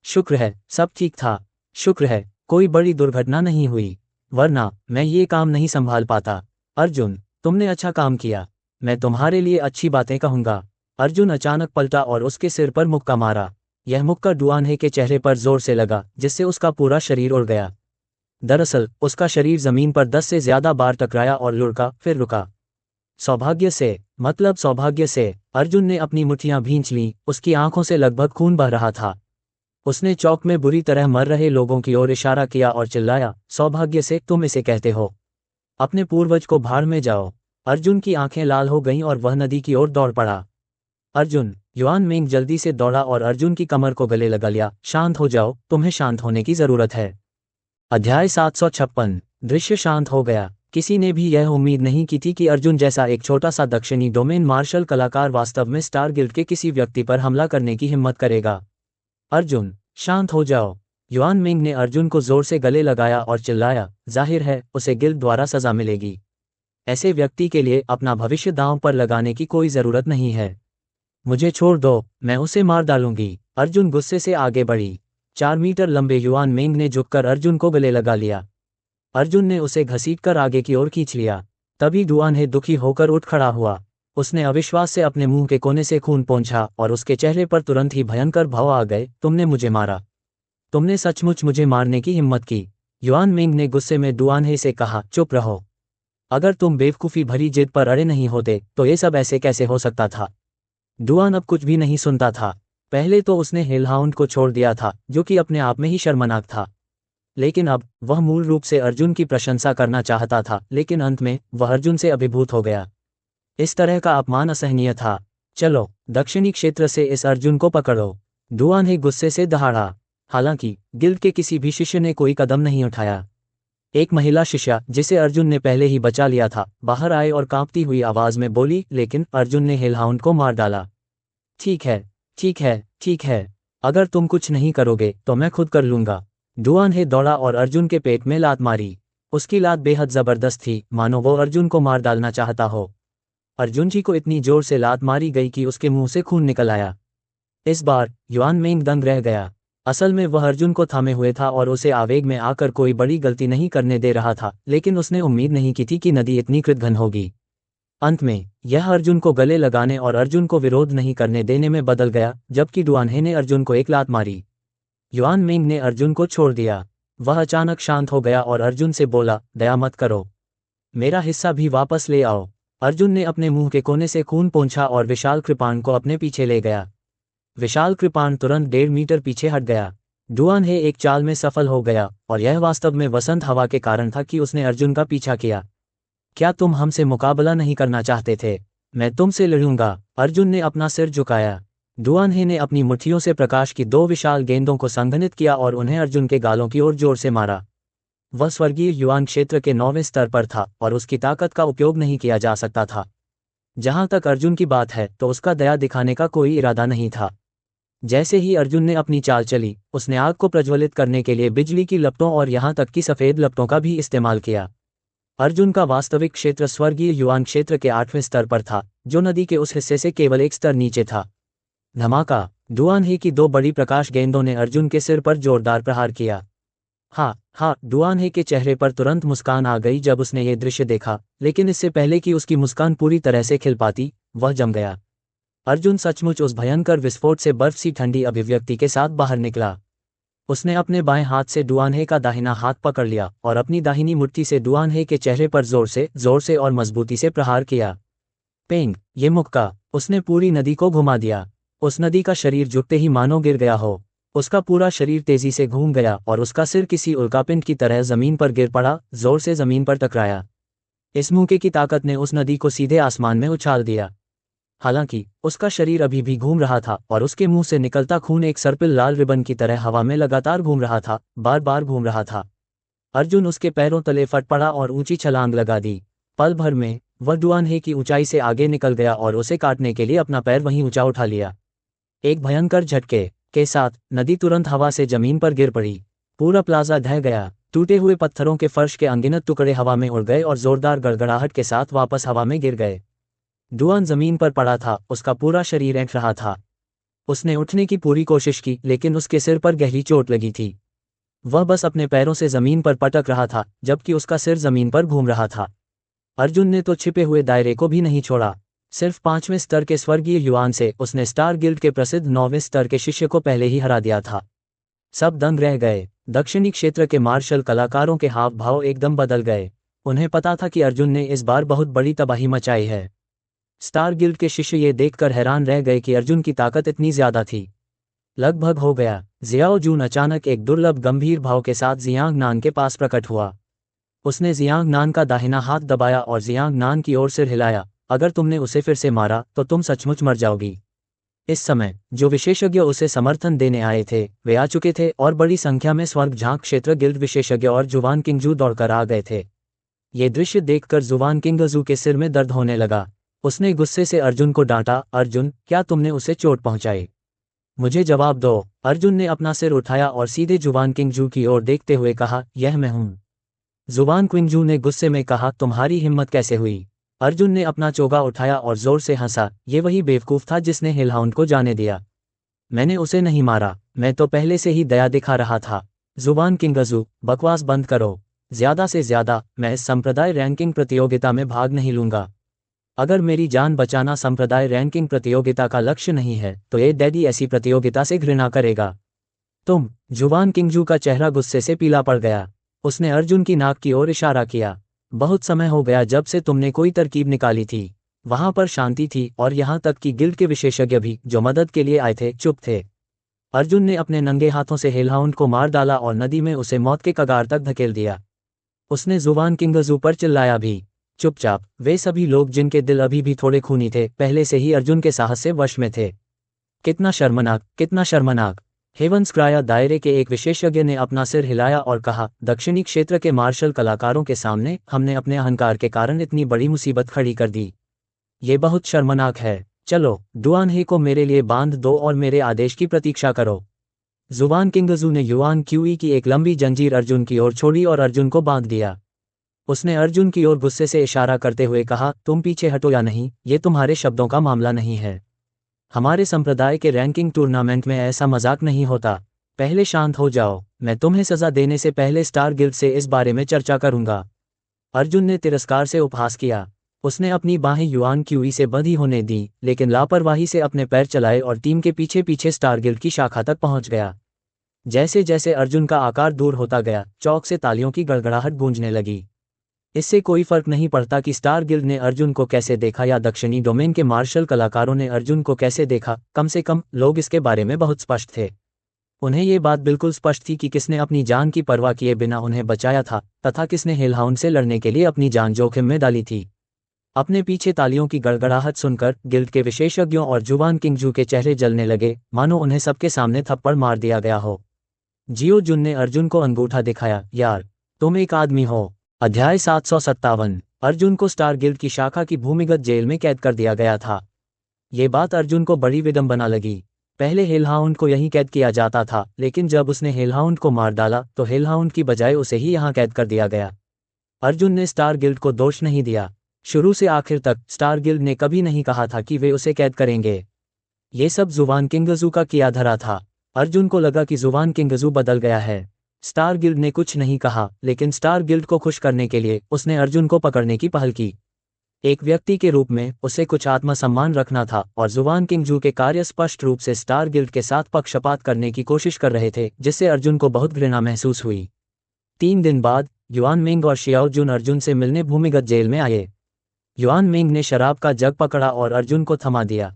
शुक्र है सब ठीक था। शुक्र है कोई बड़ी दुर्घटना नहीं हुई, वरना मैं ये काम नहीं संभाल पाता। अर्जुन, तुमने अच्छा काम किया। मैं तुम्हारे लिए अच्छी बातें कहूंगा। अर्जुन अचानक पलटा और उसके सिर पर मुक्का मारा। यह मुक्का डुआन हे के चेहरे पर जोर से लगा, जिससे उसका पूरा शरीर उड़ गया। दरअसल उसका शरीर जमीन पर 10 से ज्यादा बार टकराया और लुढ़का, फिर रुका। सौभाग्य से अर्जुन ने अपनी मुट्ठियां भींच लीं। उसकी आंखों से लगभग खून बह रहा था। उसने चौक में बुरी तरह मर रहे लोगों की ओर इशारा किया और चिल्लाया, सौभाग्य से तुम इसे कहते हो? अपने पूर्वज को भाड़ में जाओ। अर्जुन की आंखें लाल हो गईं और वह नदी की ओर दौड़ पड़ा। अर्जुन। युआन मिंग जल्दी से दौड़ा और अर्जुन की कमर को गले लगा लिया। शांत हो जाओ, तुम्हें शांत होने की जरूरत है। अध्याय 756। दृश्य शांत हो गया। किसी ने भी यह उम्मीद नहीं की थी कि अर्जुन जैसा एक छोटा सा दक्षिणी डोमेन मार्शल कलाकार वास्तव में स्टार गिल्ड के किसी व्यक्ति पर हमला करने की हिम्मत करेगा। अर्जुन, शांत हो जाओ। युआन मिंग ने अर्जुन को जोर से गले लगाया और चिल्लाया, जाहिर है उसे गिल्ड द्वारा सजा मिलेगी। ऐसे व्यक्ति के लिए अपना भविष्य दांव पर लगाने की कोई जरूरत नहीं है। मुझे छोड़ दो, मैं उसे मार डालूंगी। अर्जुन गुस्से से आगे बढ़ी। 4 मीटर लंबे युआन मिंग ने झुककर अर्जुन को गले लगा लिया। अर्जुन ने उसे घसीटकर आगे की ओर खींच लिया। तभी डुआन हे दुखी होकर उठ खड़ा हुआ। उसने अविश्वास से अपने मुंह के कोने से खून पोंछा और उसके चेहरे पर तुरंत ही भयंकर भाव आ गए। तुमने मुझे मारा। तुमने सचमुच मुझे मारने की हिम्मत की। युआन मिंग ने गुस्से में डुआन हे से कहा, चुप रहो। अगर तुम बेवकूफ़ी भरी जिद पर अड़े नहीं होते तो ये सब ऐसे कैसे हो सकता था? डुआन अब कुछ भी नहीं सुनता था। पहले तो उसने हेलहाउंड को छोड़ दिया था, जो कि अपने आप में ही शर्मनाक था। लेकिन अब वह मूल रूप से अर्जुन की प्रशंसा करना चाहता था, लेकिन अंत में वह अर्जुन से अभिभूत हो गया। इस तरह का अपमान असहनीय था। चलो, दक्षिणी क्षेत्र से इस अर्जुन को पकड़ो। डुआन हे गुस्से से दहाड़ा। हालांकि गिल्ड के किसी भी शिष्य ने कोई कदम नहीं उठाया। एक महिला शिष्या, जिसे अर्जुन ने पहले ही बचा लिया था, बाहर आए और कांपती हुई आवाज में बोली, लेकिन अर्जुन ने हेलहाउंड को मार डाला। ठीक है। अगर तुम कुछ नहीं करोगे तो मैं खुद कर लूंगा। डुआन हे दौड़ा और अर्जुन के पेट में लात मारी। उसकी लात बेहद जबरदस्त थी, मानो वो अर्जुन को मार डालना चाहता हो। अर्जुन जी को इतनी जोर से लात मारी गई कि उसके मुंह से खून निकल आया। इस बार युआन मिंग दंग रह गया। असल में वह अर्जुन को थामे हुए था और उसे आवेग में आकर कोई बड़ी गलती नहीं करने दे रहा था, लेकिन उसने उम्मीद नहीं की थी कि नदी इतनी कृतघ्न होगी। अंत में यह अर्जुन को गले लगाने और अर्जुन को विरोध नहीं करने देने में बदल गया, जबकि डुआन हे ने अर्जुन को एक लात मारी। युआन मिंग ने अर्जुन को छोड़ दिया। वह अचानक शांत हो गया और अर्जुन से बोला, दया मत करो। मेरा हिस्सा भी वापस ले आओ। अर्जुन ने अपने मुंह के कोने से खून पोंछा और विशाल कृपाण को अपने पीछे ले गया। विशाल कृपाण तुरंत 1.5 मीटर पीछे हट गया। डुआन हे एक चाल में सफल हो गया और यह वास्तव में वसंत हवा के कारण था कि उसने अर्जुन का पीछा किया। क्या तुम हमसे मुकाबला नहीं करना चाहते थे? मैं तुमसे लड़ूंगा। अर्जुन ने अपना सिर झुकाया। डुआन हे ने अपनी मुट्ठियों से प्रकाश की 2 विशाल गेंदों को संघनित किया और उन्हें अर्जुन के गालों की ओर जोर से मारा। वह स्वर्गीय युआन क्षेत्र के 9वें स्तर पर था और उसकी ताकत का उपयोग नहीं किया जा सकता था। जहां तक अर्जुन की बात है तो उसका दया दिखाने का कोई इरादा नहीं था। जैसे ही अर्जुन ने अपनी चाल चली, उसने आग को प्रज्वलित करने के लिए बिजली की लपटों और यहां तक कि सफेद लपटों का भी इस्तेमाल किया। अर्जुन का वास्तविक क्षेत्र स्वर्गीय युआन क्षेत्र के 8वें स्तर पर था, जो नदी के उस हिस्से से केवल एक स्तर नीचे था। धमाका! डुआन हे की 2 बड़ी प्रकाश गेंदों ने अर्जुन के सिर पर जोरदार प्रहार किया। हाँ, डुआन हे के चेहरे पर तुरंत मुस्कान आ गई जब उसने ये दृश्य देखा, लेकिन इससे पहले कि उसकी मुस्कान पूरी तरह से खिल पाती, वह जम गया। अर्जुन सचमुच उस भयंकर विस्फोट से बर्फ सी ठंडी अभिव्यक्ति के साथ बाहर निकला। उसने अपने बाएं हाथ से डुआन हे का दाहिना हाथ पकड़ लिया और अपनी दाहिनी मुट्ठी से डुआन हे के चेहरे पर जोर से और मजबूती से प्रहार किया। पेंग! ये मुक्का! उसने पूरी नदी को घुमा दिया। उस नदी का शरीर झुकते ही मानो गिर गया हो। उसका पूरा शरीर तेजी से घूम गया और उसका सिर किसी उल्कापिंड की तरह जमीन पर गिर पड़ा, जोर से जमीन पर टकराया। इस मुक्के की ताकत ने उस नदी को सीधे आसमान में उछाल दिया। हालांकि उसका शरीर अभी भी घूम रहा था और उसके मुंह से निकलता खून एक सर्पिल लाल रिबन की तरह हवा में लगातार घूम रहा था, बार बार घूम रहा था। अर्जुन उसके पैरों तले फट पड़ा और ऊंची छलांग लगा दी। पल भर में वह डुआन हे की ऊंचाई से आगे निकल गया और उसे काटने के लिए अपना पैर वहीं ऊंचा उठा लिया। एक भयंकर झटके के साथ नदी तुरंत हवा से जमीन पर गिर पड़ी। पूरा प्लाजा ढह गया। टूटे हुए पत्थरों के फर्श के अनगिनत टुकड़े हवा में उड़ गए और जोरदार गड़गड़ाहट के साथ वापस हवा में गिर गए। डुआन जमीन पर पड़ा था, उसका पूरा शरीर ऐंठ रहा था। उसने उठने की पूरी कोशिश की, लेकिन उसके सिर पर गहरी चोट लगी थी। वह बस अपने पैरों से जमीन पर पटक रहा था, जबकि उसका सिर जमीन पर घूम रहा था। अर्जुन ने तो छिपे हुए दायरे को भी नहीं छोड़ा। सिर्फ 5वें स्तर के स्वर्गीय युआन से उसने स्टार गिल्ड के प्रसिद्ध 9वें स्तर के शिष्य को पहले ही हरा दिया था। सब दंग रह गए। दक्षिणी क्षेत्र के मार्शल कलाकारों के हाव भाव एकदम बदल गए। उन्हें पता था कि अर्जुन ने इस बार बहुत बड़ी तबाही मचाई है। स्टार गिल्ड के शिष्य ये देखकर हैरान रह गए कि अर्जुन की ताकत इतनी ज्यादा थी। लगभग हो गया। जियाओ जून अचानक एक दुर्लभ गंभीर भाव के साथ जियांग नान के पास प्रकट हुआ। उसने जियांग नान का दाहिना हाथ दबाया और जियांग नान की ओर सिर हिलाया। अगर तुमने उसे फिर से मारा तो तुम सचमुच मर जाओगी। इस समय जो विशेषज्ञ उसे समर्थन देने आए थे वे आ चुके थे और बड़ी संख्या में स्वर्ग झांक क्षेत्र गिल्ड विशेषज्ञ और जुवान किंगजू दौड़कर आ गए थे। ये दृश्य देखकर जुवान किंगजू के सिर में दर्द होने लगा। उसने गुस्से से अर्जुन को डांटा, अर्जुन, क्या तुमने उसे चोट पहुंचाई? मुझे जवाब दो। अर्जुन ने अपना सिर उठाया और सीधे जुवान किंगजू की ओर देखते हुए कहा, यह मैं हूं। जुवान किंगजू ने गुस्से में कहा, तुम्हारी हिम्मत कैसे हुई? अर्जुन ने अपना चोगा उठाया और जोर से हंसा। ये वही बेवकूफ था जिसने हिलहाउंड को जाने दिया। मैंने उसे नहीं मारा, मैं तो पहले से ही दया दिखा रहा था। जुबान किंगजू, बकवास बंद करो। ज्यादा से ज्यादा मैं इस संप्रदाय रैंकिंग प्रतियोगिता में भाग नहीं लूंगा। अगर मेरी जान बचाना संप्रदाय रैंकिंग प्रतियोगिता का लक्ष्य नहीं है तो ये डैडी ऐसी प्रतियोगिता से घृणा करेगा। तुम। जुबान किंगजू का चेहरा गुस्से से पीला पड़ गया। उसने अर्जुन की नाक की ओर इशारा किया। बहुत समय हो गया जब से तुमने कोई तरकीब निकाली थी। वहां पर शांति थी और यहां तक कि गिल्ड के विशेषज्ञ भी जो मदद के लिए आए थे चुप थे। अर्जुन ने अपने नंगे हाथों से हेलहाउंड को मार डाला और नदी में उसे मौत के कगार तक धकेल दिया। उसने जुबान किंगजू पर चिल्लाया भी। चुपचाप। वे सभी लोग जिनके दिल अभी भी थोड़े खूनी थे पहले से ही अर्जुन के साहस से वश में थे। कितना शर्मनाक, कितना शर्मनाक। हेवंसक्राया दायरे के एक विशेषज्ञ ने अपना सिर हिलाया और कहा, दक्षिणी क्षेत्र के मार्शल कलाकारों के सामने हमने अपने अहंकार के कारण इतनी बड़ी मुसीबत खड़ी कर दी। ये बहुत शर्मनाक है। चलो, डुआन हे को मेरे लिए बांध दो और मेरे आदेश की प्रतीक्षा करो। जुबान किंगजू ने युआन क्यूई की एक लंबी जंजीर अर्जुन की ओर छोड़ी और अर्जुन को बांध दिया। उसने अर्जुन की ओर गुस्से से इशारा करते हुए कहा, तुम पीछे हटो या नहीं, ये तुम्हारे शब्दों का मामला नहीं है। हमारे संप्रदाय के रैंकिंग टूर्नामेंट में ऐसा मजाक नहीं होता। पहले शांत हो जाओ। मैं तुम्हें सजा देने से पहले स्टार गिल्ड से इस बारे में चर्चा करूंगा। अर्जुन ने तिरस्कार से उपहास किया। उसने अपनी बाहें युआन क्यूई से बंधी होने दी, लेकिन लापरवाही से अपने पैर चलाए और टीम के पीछे पीछे स्टार गिल्ड की शाखा तक पहुंच गया। जैसे जैसे अर्जुन का आकार दूर होता गया, चौक से तालियों की गड़गड़ाहट गूंजने लगी। इससे कोई फर्क नहीं पड़ता कि स्टार गिल्ड ने अर्जुन को कैसे देखा या दक्षिणी डोमेन के मार्शल कलाकारों ने अर्जुन को कैसे देखा, कम से कम लोग इसके बारे में बहुत स्पष्ट थे। उन्हें ये बात बिल्कुल स्पष्ट थी कि किसने अपनी जान की परवाह किए बिना उन्हें बचाया था तथा किसने हेलहाउंड से लड़ने के लिए अपनी जान जोखिम में डाली थी। अपने पीछे तालियों की गड़गड़ाहट सुनकर गिल्ड के विशेषज्ञों और जुवान किंगजू के चेहरे जलने लगे, मानो उन्हें सबके सामने थप्पड़ मार दिया गया हो। जियो जुन ने अर्जुन को अंगूठा दिखाया, यार तुम एक आदमी हो। अध्याय 757। अर्जुन को स्टार गिल्ड की शाखा की भूमिगत जेल में कैद कर दिया गया था। ये बात अर्जुन को बड़ी विडंबना लगी। पहले हेलहाउंड को यहीं कैद किया जाता था, लेकिन जब उसने हेलहाउंड को मार डाला तो हेलहाउंड की बजाय उसे ही यहाँ कैद कर दिया गया। अर्जुन ने स्टार गिल्ड को दोष नहीं दिया। शुरू से आखिर तक स्टार गिल्ड ने कभी नहीं कहा था कि वे उसे कैद करेंगे। ये सब जुवान किंगजू का किया धरा था। अर्जुन को लगा कि जुवान किंगजू बदल गया है। स्टार गिल्ड ने कुछ नहीं कहा, लेकिन स्टार गिल्ड को खुश करने के लिए उसने अर्जुन को पकड़ने की पहल की। एक व्यक्ति के रूप में उसे कुछ आत्मसम्मान रखना था और जुवान किंगजू के कार्य स्पष्ट रूप से स्टार गिल्ड के साथ पक्षपात करने की कोशिश कर रहे थे, जिससे अर्जुन को बहुत घृणा महसूस हुई। 3 दिन बाद युआन मिंग और शियाओ जुन अर्जुन से मिलने भूमिगत जेल में आए। युआन मिंग ने शराब का जग पकड़ा और अर्जुन को थमा दिया।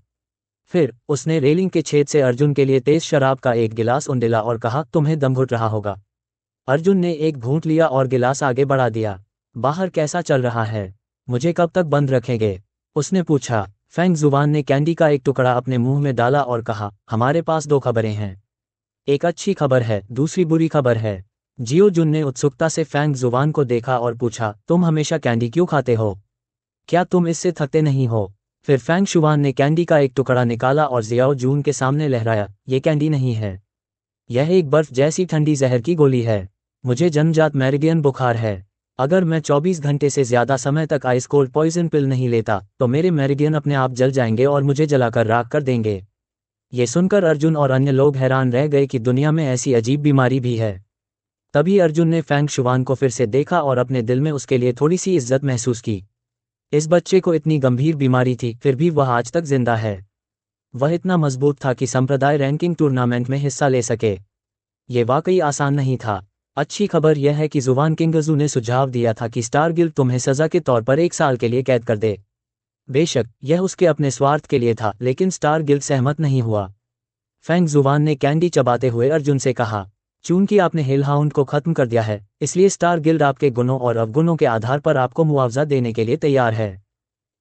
फिर उसने रेलिंग के छेद से अर्जुन के लिए तेज शराब का एक गिलास उंडेला और कहा, तुम्हें दम घुट रहा होगा। अर्जुन ने एक घूंट लिया और गिलास आगे बढ़ा दिया। बाहर कैसा चल रहा है? मुझे कब तक बंद रखेंगे? उसने पूछा। फैंग जुबान ने कैंडी का एक टुकड़ा अपने मुंह में डाला और कहा, हमारे पास 2 खबरें हैं। एक अच्छी खबर है, दूसरी बुरी खबर है। जियो जुन ने उत्सुकता से फैंग जुबान को देखा और पूछा, तुम हमेशा कैंडी क्यों खाते हो? क्या तुम इससे थकते नहीं हो? फिर फैंग शुवान ने कैंडी का एक टुकड़ा निकाला और जियाओ जून के सामने लहराया, ये कैंडी नहीं है। यह एक बर्फ जैसी ठंडी जहर की गोली है। मुझे जन्मजात मेरिडियन बुखार है। अगर मैं 24 घंटे से ज्यादा समय तक आइस कोल्ड पॉइजन पिल नहीं लेता तो मेरे मेरिडियन अपने आप जल जाएंगे और मुझे जलाकर राख कर देंगे। ये सुनकर अर्जुन और अन्य लोग हैरान रह गए कि दुनिया में ऐसी अजीब बीमारी भी है। तभी अर्जुन ने फैंग शुवान को फिर से देखा और अपने दिल में उसके लिए थोड़ी सी इज्जत महसूस की। इस बच्चे को इतनी गंभीर बीमारी थी, फिर भी वह आज तक जिंदा है। वह इतना मजबूत था कि संप्रदाय रैंकिंग टूर्नामेंट में हिस्सा ले सके। ये वाकई आसान नहीं था। अच्छी खबर यह है कि जुवान किंगजू ने सुझाव दिया था कि स्टार गिल्ड तुम्हें सजा के तौर पर 1 साल के लिए कैद कर दे। बेशक यह उसके अपने स्वार्थ के लिए था, लेकिन स्टार गिल्ड सहमत नहीं हुआ। फैंग जुवान ने कैंडी चबाते हुए अर्जुन से कहा, चूंकि आपने हेलहाउंड को खत्म कर दिया है, इसलिए स्टार गिल्ड आपके गुणों और अवगुणों के आधार पर आपको मुआवजा देने के लिए तैयार है।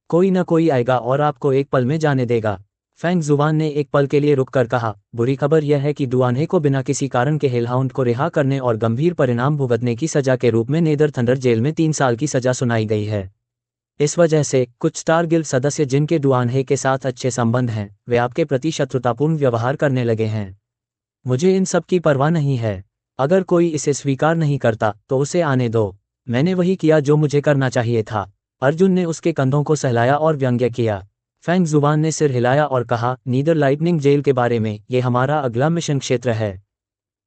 कोई न कोई आएगा और आपको एक पल में जाने देगा। फैंग जुवान ने एक पल के लिए रुककर कहा, बुरी खबर यह है कि डुआन्हे को बिना किसी कारण के हेलहाउंड को रिहा करने और गंभीर परिणाम भुगतने की सजा के रूप में नेदर थंडर जेल में 3 साल की सजा सुनाई गई है। इस वजह से कुछ स्टार गिल्ड सदस्य जिनके डुआन्हे के साथ अच्छे संबंध हैं, वे आपके प्रति शत्रुतापूर्ण व्यवहार करने लगे हैं। मुझे इन सब की परवाह नहीं है। अगर कोई इसे स्वीकार नहीं करता तो उसे आने दो। मैंने वही किया जो मुझे करना चाहिए था। अर्जुन ने उसके कंधों को सहलाया और व्यंग्य किया। फैंग जुबान ने सिर हिलाया और कहा, नीदर लाइटनिंग जेल के बारे में, ये हमारा अगला मिशन क्षेत्र है।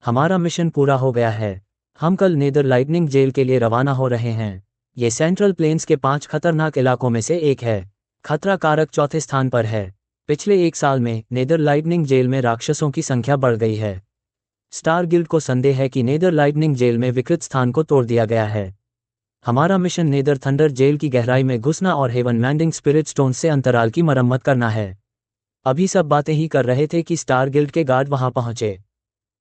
हमारा मिशन पूरा हो गया है। हम कल नेदर लाइटनिंग जेल के लिए रवाना हो रहे हैं। ये सेंट्रल प्लेन्स के 5 खतरनाक इलाकों में से एक है। खतरा कारक 4थे स्थान पर है। पिछले 1 साल में नेदर लाइटनिंग जेल में राक्षसों की संख्या बढ़ गई है। स्टार गिल्ड को संदेह है कि नेदर लाइटनिंग जेल में विकृत स्थान को तोड़ दिया गया है। हमारा मिशन नेदर थंडर जेल की गहराई में घुसना और हेवन मैंडिंग स्पिरिट स्टोन से अंतराल की मरम्मत करना है। अभी सब बातें ही कर रहे थे कि स्टार गिल्ड के गार्ड वहां पहुंचे।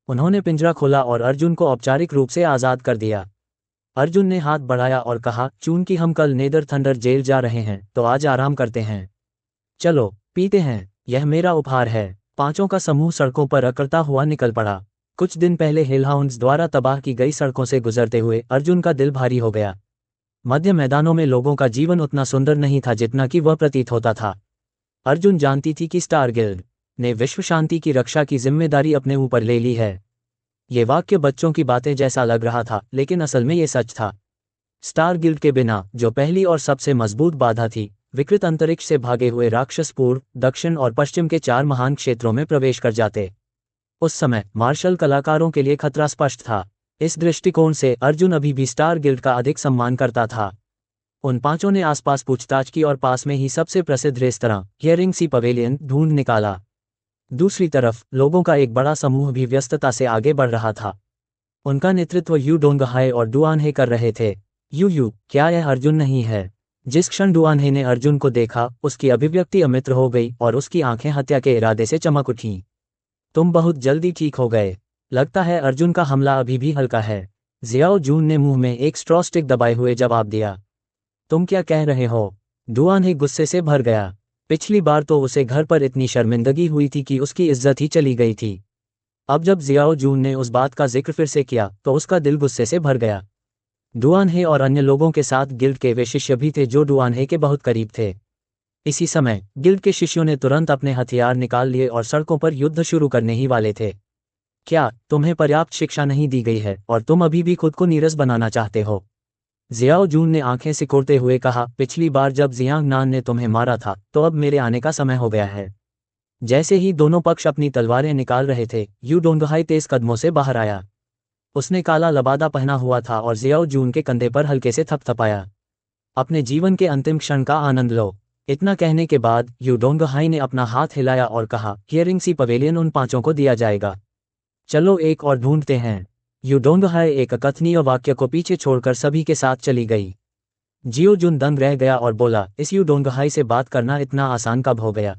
उन्होंने पिंजरा खोला और अर्जुन को औपचारिक रूप से आज़ाद कर दिया। अर्जुन ने हाथ बढ़ाया और कहा, चूंकि हम कल नेदर थंडर जेल जा रहे हैं तो आज आराम करते हैं। चलो पीते हैं, यह मेरा उपहार है। 5 का समूह सड़कों पर अकड़ता हुआ निकल पड़ा। कुछ दिन पहले हेलहाउंड्स द्वारा तबाह की गई सड़कों से गुजरते हुए अर्जुन का दिल भारी हो गया। मध्य मैदानों में लोगों का जीवन उतना सुंदर नहीं था जितना कि वह प्रतीत होता था। अर्जुन जानती थी कि स्टार गिल्ड ने विश्व शांति की रक्षा की जिम्मेदारी अपने ऊपर ले ली है। ये वाक्य बच्चों की बातें जैसा लग रहा था, लेकिन असल में ये सच था। स्टार गिल्ड के बिना, जो पहली और सबसे मजबूत बाधा थी, विकृत अंतरिक्ष से भागे हुए राक्षस पूर्व, दक्षिण और पश्चिम के 4 महान क्षेत्रों में प्रवेश कर जाते। उस समय मार्शल कलाकारों के लिए खतरा स्पष्ट था। इस दृष्टिकोण से अर्जुन अभी भी स्टार गिल्ड का अधिक सम्मान करता था। उन 5 ने आसपास पूछताछ की और पास में ही सबसे प्रसिद्ध रेस्तरां हियरिंग सी पवेलियन ढूंढ निकाला। दूसरी तरफ लोगों का एक बड़ा समूह भी व्यस्तता से आगे बढ़ रहा था। उनका नेतृत्व यू डोंगहाई और डुआन्हे कर रहे थे। यू क्या यह अर्जुन नहीं है? जिस क्षण डुआनहे ने अर्जुन को देखा, उसकी अभिव्यक्ति अमित्र हो गई और उसकी आंखें हत्या के इरादे से चमक उठीं। तुम बहुत जल्दी ठीक हो गए। लगता है अर्जुन का हमला अभी भी हल्का है। जियाओ जून ने मुंह में एक स्ट्रॉ स्टिक दबाए हुए जवाब दिया। तुम क्या कह रहे हो? डुआनहे गुस्से से भर गया। पिछली बार तो उसे घर पर इतनी शर्मिंदगी हुई थी कि उसकी इज्जत ही चली गई थी। अब जब जियाओ जून ने उस बात का जिक्र फिर से किया तो उसका दिल गुस्से से भर गया। डुआनहे और अन्य लोगों के साथ गिल्ड के वे शिष्य भी थे जो डुआनहे के बहुत करीब थे। इसी समय गिल्ड के शिष्यों ने तुरंत अपने हथियार निकाल लिए और सड़कों पर युद्ध शुरू करने ही वाले थे। क्या तुम्हें पर्याप्त शिक्षा नहीं दी गई है और तुम अभी भी खुद को नीरस बनाना चाहते हो? जियाओ जून ने आंखें सिकोड़ते हुए कहा, पिछली बार जब जियांग नान ने तुम्हें मारा था तो अब मेरे आने का समय हो गया है। जैसे ही दोनों पक्ष अपनी तलवारें निकाल रहे थे, यू डोंगहाई तेज कदमों से बाहर आया। उसने काला लबादा पहना हुआ था और जियाओ जून के कंधे पर हल्के से थपथपाया। अपने जीवन के अंतिम क्षण का आनंद लो। इतना कहने के बाद यू डोंगहाई ने अपना हाथ हिलाया और कहा, हियरिंग सी पवेलियन उन पांचों को दिया जाएगा। चलो एक और ढूंढते हैं। यू डोंगहाई एक अकथनीय वाक्य को पीछे छोड़कर सभी के साथ चली गई। जियो जुन दंग रह गया और बोला, इस यू डोंगहाई से बात करना इतना आसान कब हो गया?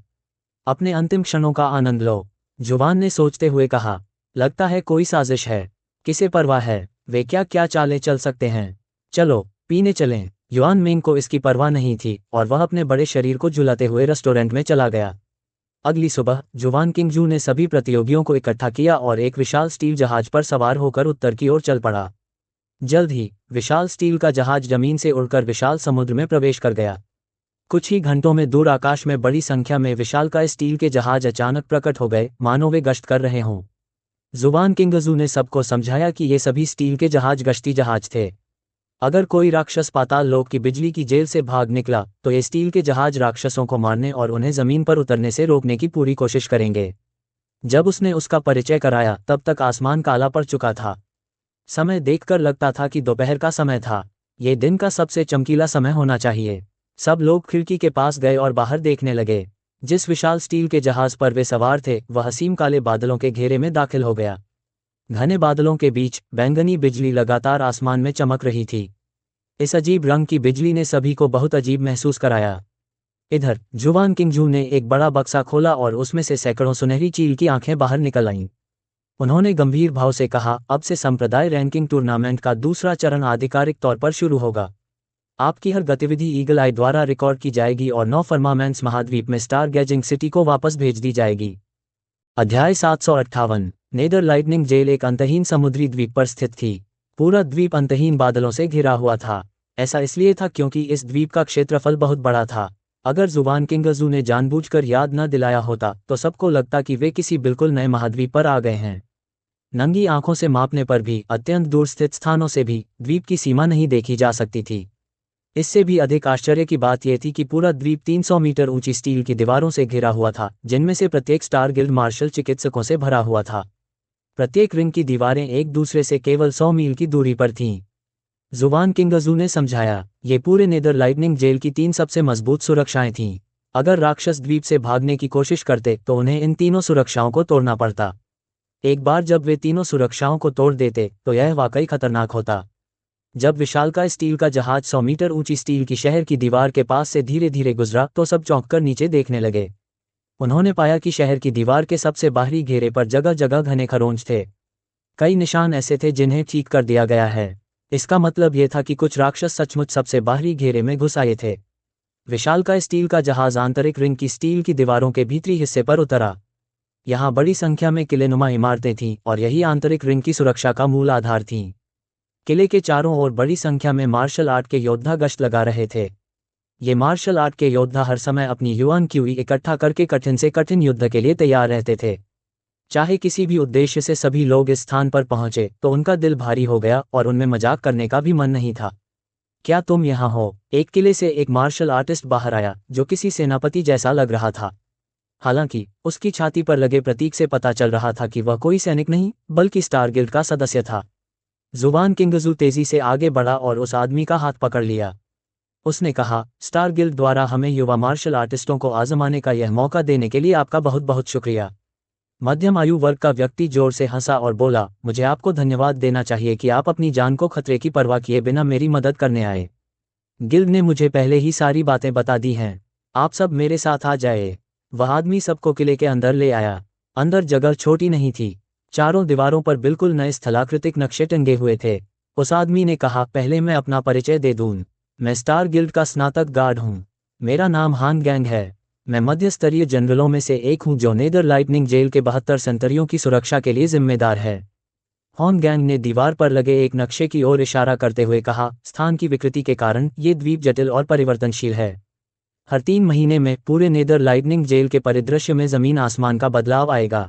अपने अंतिम क्षणों का आनंद लो, जुवान ने सोचते हुए कहा। लगता है कोई साजिश है। किसे परवाह है? वे क्या क्या चालें चल सकते हैं। चलो पीने चलें। युआन मिंग को इसकी परवाह नहीं थी और वह अपने बड़े शरीर को झुलाते हुए रेस्टोरेंट में चला गया। अगली सुबह जुवान किंगजू ने सभी प्रतियोगियों को इकट्ठा किया और एक विशाल स्टील जहाज पर सवार होकर उत्तर की ओर चल पड़ा। जल्द ही विशाल स्टील का जहाज जमीन से उड़कर विशाल समुद्र में प्रवेश कर गया। कुछ ही घंटों में दूर आकाश में बड़ी संख्या में विशालकाय स्टील के जहाज अचानक प्रकट हो गए, मानो वे गश्त कर रहे हों। जुबान किंगजू ने सबको समझाया कि ये सभी स्टील के जहाज गश्ती जहाज थे। अगर कोई राक्षस पाताल लोक की बिजली की जेल से भाग निकला तो ये स्टील के जहाज राक्षसों को मारने और उन्हें जमीन पर उतरने से रोकने की पूरी कोशिश करेंगे। जब उसने उसका परिचय कराया तब तक आसमान काला पड़ चुका था। समय देखकर लगता था कि दोपहर का समय था। ये दिन का सबसे चमकीला समय होना चाहिए। सब लोग खिड़की के पास गए और बाहर देखने लगे। जिस विशाल स्टील के जहाज पर वे सवार थे वह हसीम काले बादलों के घेरे में दाखिल हो गया। घने बादलों के बीच बैंगनी बिजली लगातार आसमान में चमक रही थी। इस अजीब रंग की बिजली ने सभी को बहुत अजीब महसूस कराया। इधर जुवान किंगजू ने एक बड़ा बक्सा खोला और उसमें से सैकड़ों सुनहरी चील की आंखें बाहर निकल आईं। उन्होंने गंभीर भाव से कहा, अब से संप्रदाय रैंकिंग टूर्नामेंट का दूसरा चरण आधिकारिक तौर पर शुरू होगा। आपकी हर गतिविधि ईगल आई द्वारा रिकॉर्ड की जाएगी और 9 फर्मामेंट्स महाद्वीप में स्टार गैजिंग सिटी को वापस भेज दी जाएगी। अध्याय 758। नेदर लाइटनिंग जेल एक अंतहीन समुद्री द्वीप पर स्थित थी। पूरा द्वीप अंतहीन बादलों से घिरा हुआ था। ऐसा इसलिए था क्योंकि इस द्वीप का क्षेत्रफल बहुत बड़ा था। अगर जुबान किंगजू ने जानबूझकर याद न दिलाया होता तो सबको लगता कि वे किसी बिल्कुल नए महाद्वीप पर आ गए हैं। नंगी आंखों से मापने पर भी अत्यंत दूर स्थित स्थानों से भी द्वीप की सीमा नहीं देखी जा सकती थी। इससे भी अधिक आश्चर्य की बात यह थी कि पूरा द्वीप 300 मीटर ऊंची स्टील की दीवारों से घिरा हुआ था, जिनमें से प्रत्येक स्टार गिल्ड मार्शल चिकित्सकों से भरा हुआ था। प्रत्येक रिंग की दीवारें एक दूसरे से केवल 100 मील की दूरी पर थीं। जुबान किंगजू ने समझाया, ये पूरे नेदर लाइटनिंग जेल की 3 सबसे मजबूत सुरक्षाएं थीं। अगर राक्षस द्वीप से भागने की कोशिश करते तो उन्हें इन तीनों सुरक्षाओं को तोड़ना पड़ता। एक बार जब वे तीनों सुरक्षाओं को तोड़ देते तो यह वाकई खतरनाक होता। जब विशालकाय स्टील का जहाज 100 मीटर ऊंची स्टील की शहर की दीवार के पास से धीरे धीरे गुजरा तो सब चौंककर नीचे देखने लगे। उन्होंने पाया कि शहर की दीवार के सबसे बाहरी घेरे पर जगह जगह घने खरोंच थे। कई निशान ऐसे थे जिन्हें ठीक कर दिया गया है। इसका मतलब यह था कि कुछ राक्षस सचमुच सबसे बाहरी घेरे में घुस आए थे। विशालकाय स्टील का जहाज आंतरिक रिंग की स्टील की दीवारों के भीतरी हिस्से पर उतरा। यहाँ बड़ी संख्या में किलेनुमा इमारतें थीं और यही आंतरिक रिंग की सुरक्षा का मूल आधार थीं। किले के चारों ओर बड़ी संख्या में मार्शल आर्ट के योद्धा गश्त लगा रहे थे। ये मार्शल आर्ट के योद्धा हर समय अपनी युआन क्यूई इकट्ठा करके कठिन से कठिन युद्ध के लिए तैयार रहते थे। चाहे किसी भी उद्देश्य से सभी लोग इस स्थान पर पहुंचे तो उनका दिल भारी हो गया और उनमें मजाक करने का भी मन नहीं था। क्या तुम यहाँ हो? एक किले से एक मार्शल आर्टिस्ट बाहर आया जो किसी सेनापति जैसा लग रहा था। हालांकि उसकी छाती पर लगे प्रतीक से पता चल रहा था कि वह कोई सैनिक नहीं बल्कि स्टार गिल्ड का सदस्य था। जुबान किंगजू तेजी से आगे बढ़ा और उस आदमी का हाथ पकड़ लिया। उसने कहा, स्टार गिल्ड द्वारा हमें युवा मार्शल आर्टिस्टों को आजमाने का यह मौका देने के लिए आपका बहुत बहुत शुक्रिया। मध्यम आयु वर्ग का व्यक्ति जोर से हंसा और बोला, मुझे आपको धन्यवाद देना चाहिए कि आप अपनी जान को खतरे की परवाह किए बिना मेरी मदद करने आए। गिल्ड ने मुझे पहले ही सारी बातें बता दी हैं। आप सब मेरे साथ आ जाए। वह आदमी सबको किले के अंदर ले आया। अंदर जगह छोटी नहीं थी। चारों दीवारों पर बिल्कुल नए स्थलाकृतिक नक्शे टंगे हुए थे। उस आदमी ने कहा, पहले मैं अपना परिचय दे दूं। मैं स्टार गिल्ड का स्नातक गार्ड हूँ। मेरा नाम हान गैंग है। मैं मध्य स्तरीय जनरलों में से एक हूँ जो नेदर लाइटनिंग जेल के 72 संतरियों की सुरक्षा के लिए जिम्मेदार है। हॉर्न गैंग ने दीवार पर लगे एक नक्शे की ओर इशारा करते हुए कहा, स्थान की विकृति के कारण ये द्वीप जटिल और परिवर्तनशील है। हर 3 महीने में पूरे नेदर लाइटनिंग जेल के परिदृश्य में जमीन आसमान का बदलाव आएगा।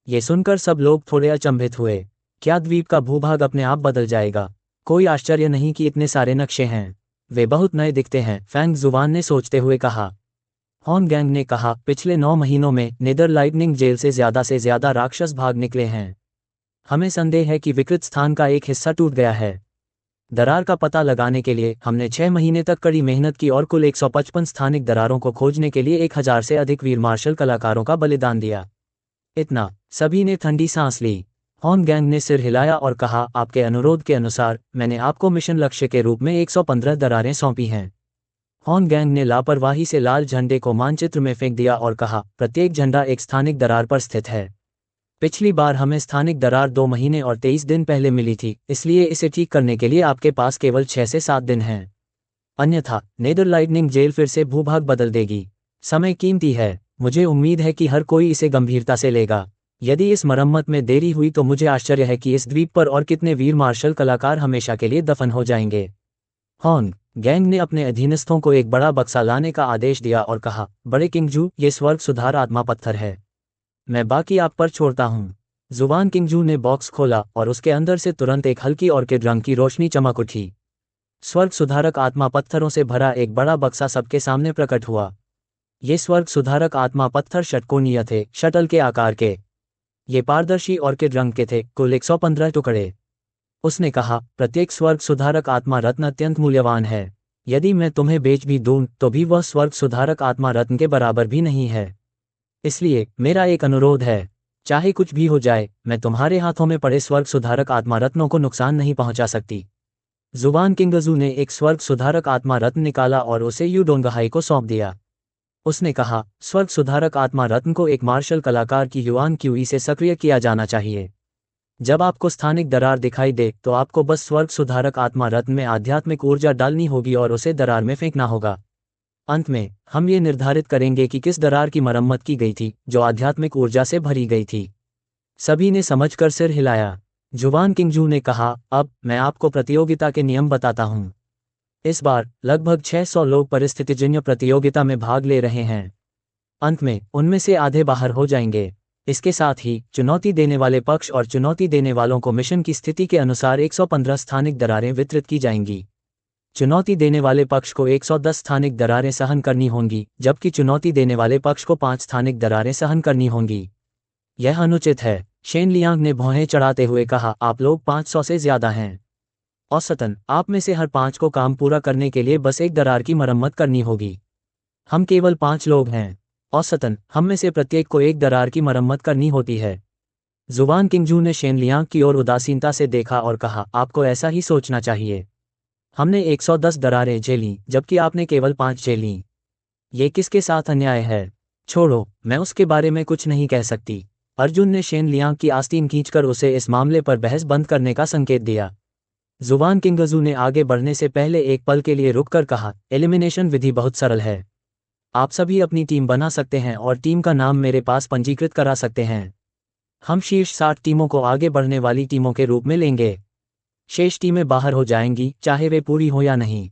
ये सुनकर सब लोग थोड़े अचंभित हुए। क्या द्वीप का भूभाग अपने आप बदल जाएगा? कोई आश्चर्य नहीं कि इतने सारे नक्शे हैं। वे बहुत नए दिखते हैं, फैंग जुबान ने सोचते हुए कहा। हॉर्न गैंग ने कहा, पिछले 9 महीनों में नेदर लाइटनिंग जेल से ज्यादा राक्षस भाग निकले हैं। हमें संदेह है कि विकृत स्थान का एक हिस्सा टूट गया है। दरार का पता लगाने के लिए हमने 6 महीने तक कड़ी मेहनत की और कुल 155 स्थानिक दरारों को खोजने के लिए 1000 से अधिक वीर मार्शल कलाकारों का बलिदान दिया। इतना, सभी ने ठंडी सांस ली। हॉर्न गैंग ने सिर हिलाया और कहा, आपके अनुरोध के अनुसार मैंने आपको मिशन लक्ष्य के रूप में 115 दरारें सौंपी हैं। हॉर्न गैंग ने लापरवाही से लाल झंडे को मानचित्र में फेंक दिया और कहा, प्रत्येक झंडा एक स्थानिक दरार पर स्थित है। पिछली बार हमें स्थानिक दरार 2 महीने और 23 दिन पहले मिली थी, इसलिए इसे ठीक करने के लिए आपके पास केवल 6 से 7 दिन हैं। अन्यथा नेदर लाइटनिंग जेल फिर से भूभाग बदल देगी। समय कीमती है। मुझे उम्मीद है कि हर कोई इसे गंभीरता से लेगा। यदि इस मरम्मत में देरी हुई तो मुझे आश्चर्य है कि इस द्वीप पर और कितने वीर मार्शल कलाकार हमेशा के लिए दफन हो जाएंगे। हॉर्न गैंग ने अपने अधीनस्थों को एक बड़ा बक्सा लाने का आदेश दिया और कहा, बड़े किंगजू, ये स्वर्ग सुधार आत्मा पत्थर है। मैं बाकी आप पर छोड़ता हूँ। जुबान किंगजू ने बॉक्स खोला और उसके अंदर से तुरंत एक हल्की ऑर्किड रंग की रोशनी चमक उठी। स्वर्ग सुधारक आत्मा पत्थरों से भरा एक बड़ा बक्सा सबके सामने प्रकट हुआ। ये स्वर्ग सुधारक आत्मा पत्थर षटकोणीय थे, शटल के आकार के। ये पारदर्शी ऑर्किड रंग के थे, कुल 115 टुकड़े। उसने कहा, प्रत्येक स्वर्ग सुधारक आत्मा रत्न अत्यंत मूल्यवान है। यदि मैं तुम्हें बेच भी दूं तो भी वह स्वर्ग सुधारक आत्मा रत्न के बराबर भी नहीं है। इसलिए मेरा एक अनुरोध है, चाहे कुछ भी हो जाए, मैं तुम्हारे हाथों में पड़े स्वर्ग सुधारक आत्मा रत्नों को नुकसान नहीं पहुंचा सकती। जुबान किंगजू ने एक स्वर्ग सुधारक आत्मा रत्न निकाला और उसे यूडोंगहाई को सौंप दिया। उसने कहा, स्वर्ग सुधारक आत्मा रत्न को एक मार्शल कलाकार की युआन क्यूई से सक्रिय किया जाना चाहिए। जब आपको स्थानिक दरार दिखाई दे तो आपको बस स्वर्ग सुधारक आत्मा रत्न में आध्यात्मिक ऊर्जा डालनी होगी और उसे दरार में फेंकना होगा। अंत में हम ये निर्धारित करेंगे कि किस दरार की मरम्मत की गई थी जो आध्यात्मिक ऊर्जा से भरी गई थी। सभी ने समझकर सिर हिलाया। जुबान किंगजू ने कहा, अब मैं आपको प्रतियोगिता के नियम बताता हूँ। इस बार लगभग 600 लोग परिस्थितिजन्य प्रतियोगिता में भाग ले रहे हैं। अंत में उनमें से आधे बाहर हो जाएंगे। इसके साथ ही चुनौती देने वाले पक्ष और चुनौती देने वालों को मिशन की स्थिति के अनुसार 115 स्थानिक दरारें वितरित की जाएंगी। चुनौती देने वाले पक्ष को 110 स्थानिक दरारें सहन करनी होंगी, जबकि चुनौती देने वाले पक्ष को 5 स्थानिक दरारें सहन करनी होंगी। यह अनुचित है, शेन लियांग ने भौहें चढ़ाते हुए कहा, आप लोग 500 से ज्यादा हैं। औसतन आप में से हर 5 को काम पूरा करने के लिए बस एक दरार की मरम्मत करनी होगी। हम केवल 5 लोग हैं। औसतन हम में से प्रत्येक को एक दरार की मरम्मत करनी होती है। जुबान किंगजू ने शेन लियांग की ओर उदासीनता से देखा और कहा, आपको ऐसा ही सोचना चाहिए। हमने 110 दरारें झेलीं जबकि आपने केवल 5 झेलीं। ये किसके साथ अन्याय है? छोड़ो, मैं उसके बारे में कुछ नहीं कह सकती। अर्जुन ने शेन लियांग की आस्तीन खींचकर उसे इस मामले पर बहस बंद करने का संकेत दिया। जुबान किंगजू ने आगे बढ़ने से पहले एक पल के लिए रुककर कहा, एलिमिनेशन विधि बहुत सरल है। आप सभी अपनी टीम बना सकते हैं और टीम का नाम मेरे पास पंजीकृत करा सकते हैं। हम शीर्ष 60 टीमों को आगे बढ़ने वाली टीमों के रूप में लेंगे। शेष टीमें बाहर हो जाएंगी, चाहे वे पूरी हो या नहीं।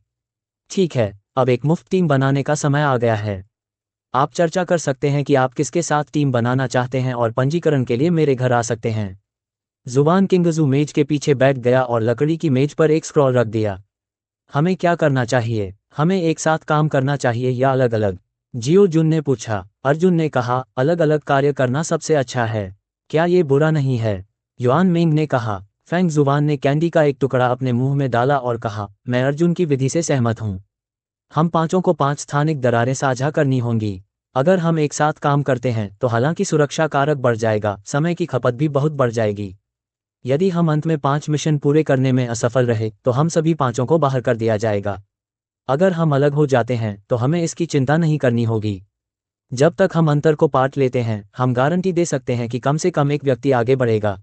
ठीक है, अब एक मुफ्त टीम बनाने का समय आ गया है। आप चर्चा कर सकते हैं कि आप किसके साथ टीम बनाना चाहते हैं और पंजीकरण के लिए मेरे घर आ सकते हैं। जुबान किंगजू मेज के पीछे बैठ गया और लकड़ी की मेज पर एक स्क्रॉल रख दिया। हमें क्या करना चाहिए? हमें एक साथ काम करना चाहिए या अलग अलग? जियो जुन ने पूछा। अर्जुन ने कहा, अलग अलग कार्य करना सबसे अच्छा है। क्या ये बुरा नहीं है? युआन मिंग ने कहा। फैंग जुबान ने कैंडी का एक टुकड़ा अपने मुंह में डाला और कहा, मैं अर्जुन की विधि से सहमत हूँ। हम 5 को 5 स्थानिक दरारें साझा करनी होंगी। अगर हम एक साथ काम करते हैं तो हालांकि सुरक्षा कारक बढ़ जाएगा, समय की खपत भी बहुत बढ़ जाएगी। यदि हम अंत में 5 मिशन पूरे करने में असफल रहे तो हम सभी पांचों को बाहर कर दिया जाएगा। अगर हम अलग हो जाते हैं तो हमें इसकी चिंता नहीं करनी होगी। जब तक हम अंतर को पाट लेते हैं, हम गारंटी दे सकते हैं कि कम से कम एक व्यक्ति आगे बढ़ेगा।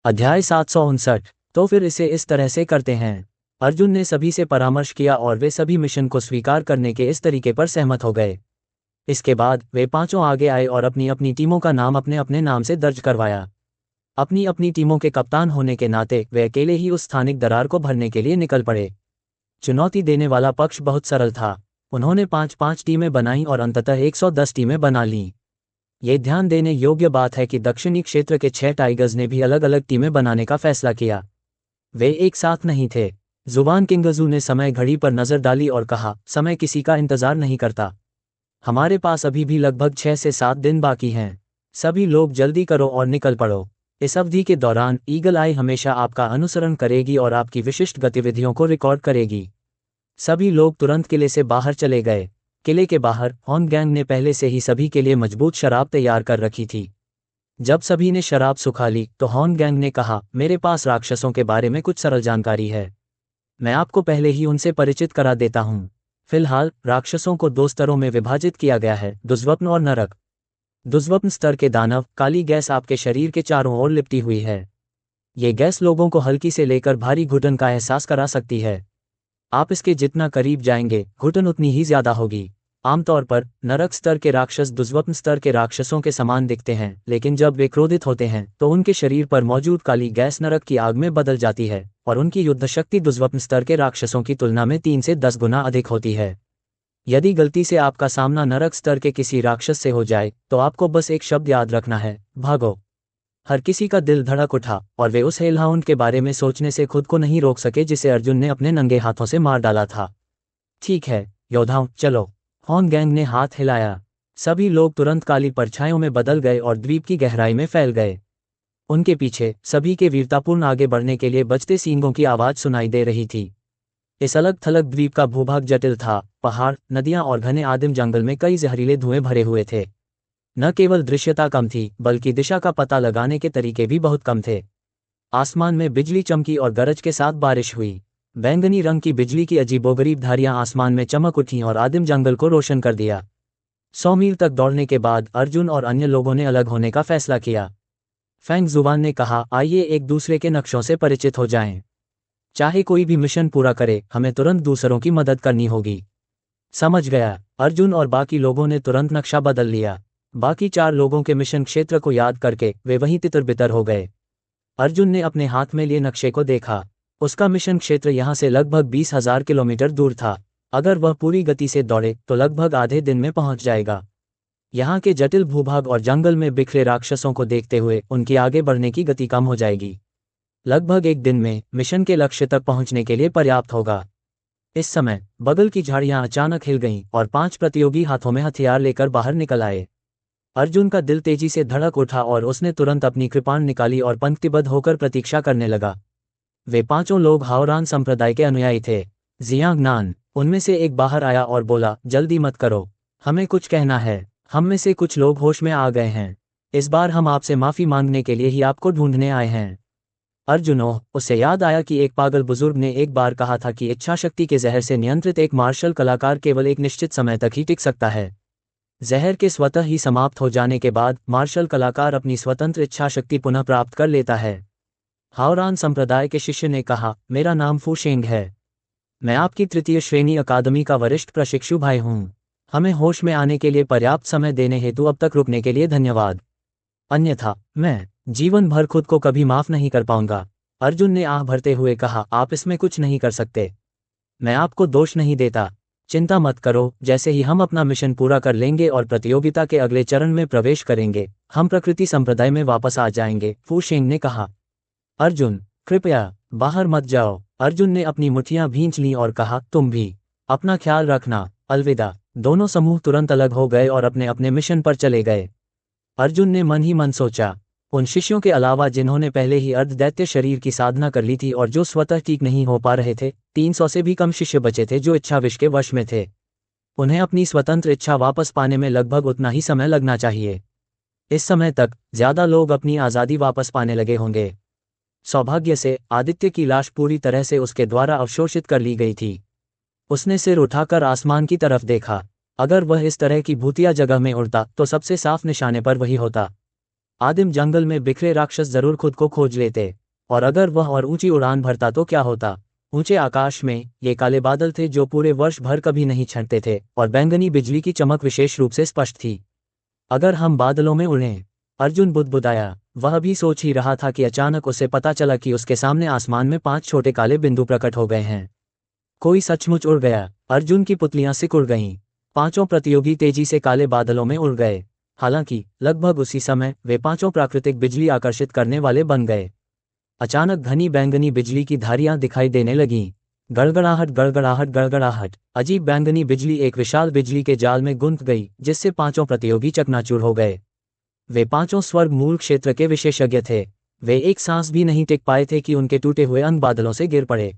अध्याय 759। तो फिर इसे इस तरह से करते हैं। अर्जुन ने सभी से परामर्श किया और वे सभी मिशन को स्वीकार करने के इस तरीके पर सहमत हो गए। इसके बाद वे पांचों आगे आए और अपनी अपनी टीमों का नाम अपने अपने नाम से दर्ज करवाया। अपनी अपनी टीमों के कप्तान होने के नाते वे अकेले ही उस स्थानिक दरार को भरने के लिए निकल पड़े। चुनौती देने वाला पक्ष बहुत सरल था। उन्होंने 5-5 टीमें बनाईं और अंततः 110 टीमें बना लीं। ये ध्यान देने योग्य बात है कि दक्षिणी क्षेत्र के 6 टाइगर्स ने भी अलग अलग टीमें बनाने का फैसला किया। वे एक साथ नहीं थे। जुबान किंगजू ने समय घड़ी पर नजर डाली और कहा, समय किसी का इंतजार नहीं करता। हमारे पास अभी भी लगभग 6 से 7 दिन बाकी हैं। सभी लोग जल्दी करो और निकल पड़ो। इस अवधि के दौरान ईगल आई हमेशा आपका अनुसरण करेगी और आपकी विशिष्ट गतिविधियों को रिकॉर्ड करेगी। सभी लोग तुरंत किले से बाहर चले गए। किले के बाहर हॉर्न गैंग ने पहले से ही सभी के लिए मजबूत शराब तैयार कर रखी थी। जब सभी ने शराब सुखा ली तो हॉर्न गैंग ने कहा, मेरे पास राक्षसों के बारे में कुछ सरल जानकारी है। मैं आपको पहले ही उनसे परिचित करा देता हूँ। फिलहाल राक्षसों को 2 स्तरों में विभाजित किया गया है, दुष्वप्न और नरक। दुष्वप्न स्तर के दानव, काली गैस आपके शरीर के चारों ओर लिपटी हुई है। ये गैस लोगों को हल्की से लेकर भारी घुटन का एहसास करा सकती है। आप इसके जितना करीब जाएंगे, घुटन उतनी ही ज्यादा होगी। आमतौर पर नरक स्तर के राक्षस दुष्वप्न स्तर के राक्षसों के समान दिखते हैं, लेकिन जब वे क्रोधित होते हैं तो उनके शरीर पर मौजूद काली गैस नरक की आग में बदल जाती है और उनकी युद्ध शक्ति दुष्वप्न स्तर के राक्षसों की तुलना में 3 से 10 गुना अधिक होती है। यदि गलती से आपका सामना नरक स्तर के किसी राक्षस से हो जाए तो आपको बस एक शब्द याद रखना है, भागो। हर किसी का दिल धड़क उठा और वे उस हेलहाउंड के बारे में सोचने से खुद को नहीं रोक सके जिसे अर्जुन ने अपने नंगे हाथों से मार डाला था। ठीक है योद्धाओं, चलो। हॉर्न गैंग ने हाथ हिलाया। सभी लोग तुरंत काली परछाइयों में बदल गए और द्वीप की गहराई में फैल गए। उनके पीछे सभी के वीरतापूर्ण आगे बढ़ने के लिए बजते सींगों की आवाज सुनाई दे रही थी। इस अलग थलग द्वीप का भूभाग जटिल था। पहाड़, नदियां और घने आदिम जंगल में कई जहरीले धुएं भरे हुए थे। न केवल दृश्यता कम थी, बल्कि दिशा का पता लगाने के तरीके भी बहुत कम थे। आसमान में बिजली चमकी और गरज के साथ बारिश हुई। बैंगनी रंग की बिजली की अजीबोगरीब धारियां आसमान में चमक उठीं और आदिम जंगल को रोशन कर दिया। 100 मील तक दौड़ने के बाद अर्जुन और अन्य लोगों ने अलग होने का फैसला किया। फैंग जुबान ने कहा, आइए एक दूसरे के नक्शों से परिचित हो जाएं। चाहे कोई भी मिशन पूरा करे, हमें तुरंत दूसरों की मदद करनी होगी। समझ गया। अर्जुन और बाकी लोगों ने तुरंत नक्शा बदल लिया। बाकी 4 लोगों के मिशन क्षेत्र को याद करके वे वहीं तितर-बितर हो गए। अर्जुन ने अपने हाथ में लिए नक्शे को देखा। उसका मिशन क्षेत्र यहाँ से लगभग 20,000 किलोमीटर दूर था। अगर वह पूरी गति से दौड़े तो लगभग आधे दिन में पहुंच जाएगा। यहाँ के जटिल भूभाग और जंगल में बिखरे राक्षसों को देखते हुए उनकी आगे बढ़ने की गति कम हो जाएगी। लगभग 1 दिन में मिशन के लक्ष्य तक पहुंचने के लिए पर्याप्त होगा। इस समय बगल की झाड़ियां अचानक हिल गईं और 5 प्रतियोगी हाथों में हथियार लेकर बाहर निकल आए। अर्जुन का दिल तेजी से धड़क उठा और उसने तुरंत अपनी कृपाण निकाली और पंक्तिबद्ध होकर प्रतीक्षा करने लगा। वे 5 लोग हाओरान संप्रदाय के अनुयायी थे। जियांग नान उनमें से एक बाहर आया और बोला, जल्दी मत करो, हमें कुछ कहना है। हम में से कुछ लोग होश में आ गए हैं। इस बार हम आपसे माफी मांगने के लिए ही आपको ढूंढने आए हैं। अर्जुनो, उसे याद आया कि एक पागल बुजुर्ग ने एक बार कहा था कि इच्छा शक्ति के जहर से नियंत्रित एक मार्शल कलाकार केवल एक निश्चित समय तक ही टिक सकता है। जहर के स्वतः ही समाप्त हो जाने के बाद मार्शल कलाकार अपनी स्वतंत्र इच्छा शक्ति पुनः प्राप्त कर लेता है। हाओरान संप्रदाय के शिष्य ने कहा, मेरा नाम फू शेंग है। मैं आपकी 3य श्रेणी अकादमी का वरिष्ठ प्रशिक्षु भाई हूँ। हमें होश में आने के लिए पर्याप्त समय देने हेतु अब तक रुकने के लिए धन्यवाद। अन्यथा मैं जीवन भर खुद को कभी माफ नहीं कर पाऊंगा। अर्जुन ने आह भरते हुए कहा, आप इसमें कुछ नहीं कर सकते। मैं आपको दोष नहीं देता। चिंता मत करो, जैसे ही हम अपना मिशन पूरा कर लेंगे और प्रतियोगिता के अगले चरण में प्रवेश करेंगे, हम प्रकृति संप्रदाय में वापस आ जाएंगे, फू शेंग ने कहा। अर्जुन, कृपया बाहर मत जाओ। अर्जुन ने अपनी मुट्ठियां भींच लीं और कहा, तुम भी अपना ख्याल रखना, अलविदा। दोनों समूह तुरंत अलग हो गए और अपने अपने मिशन पर चले गए। अर्जुन ने मन ही मन सोचा, उन शिष्यों के अलावा जिन्होंने पहले ही अर्धदैत्य शरीर की साधना कर ली थी और जो स्वतः ठीक नहीं हो पा रहे थे, 300 से भी कम शिष्य बचे थे जो इच्छा विष के वश में थे। उन्हें अपनी स्वतंत्र इच्छा वापस पाने में लगभग उतना ही समय लगना चाहिए। इस समय तक ज्यादा लोग अपनी आज़ादी वापस पाने लगे होंगे। सौभाग्य से आदित्य की लाश पूरी तरह से उसके द्वारा अवशोषित कर ली गई थी। उसने सिर उठाकर आसमान की तरफ देखा। अगर वह इस तरह की भूतिया जगह में उड़ता तो सबसे साफ निशाने पर वही होता। आदिम जंगल में बिखरे राक्षस जरूर खुद को खोज लेते, और अगर वह और ऊंची उड़ान भरता तो क्या होता। ऊंचे आकाश में ये काले बादल थे जो पूरे वर्ष भर कभी नहीं छंटते थे, और बैंगनी बिजली की चमक विशेष रूप से स्पष्ट थी। अगर हम बादलों में उड़ें, अर्जुन बुदबुदाया। वह भी सोच ही रहा था कि अचानक उसे पता चला कि उसके सामने आसमान में 5 छोटे काले बिंदु प्रकट हो गए हैं। कोई सचमुच उड़ गया। अर्जुन की पुतलियां सिकुड़ गईं। 5 प्रतियोगी तेजी से काले बादलों में उड़ गए। हालांकि लगभग उसी समय वे 5 प्राकृतिक बिजली आकर्षित करने वाले बन गए। अचानक घनी बैंगनी बिजली की धारियां दिखाई देने लगीं। गड़गड़ाहट गड़गड़ाहट गड़गड़ाहट। अजीब बैंगनी बिजली एक विशाल बिजली के जाल में गुंथ गई, जिससे 5 प्रतियोगी चकनाचूर हो गए। वे 5 स्वर्ग मूल क्षेत्र के विशेषज्ञ थे। वे एक सांस भी नहीं टिक पाए थे कि उनके टूटे हुए अंग बादलों से गिर पड़े।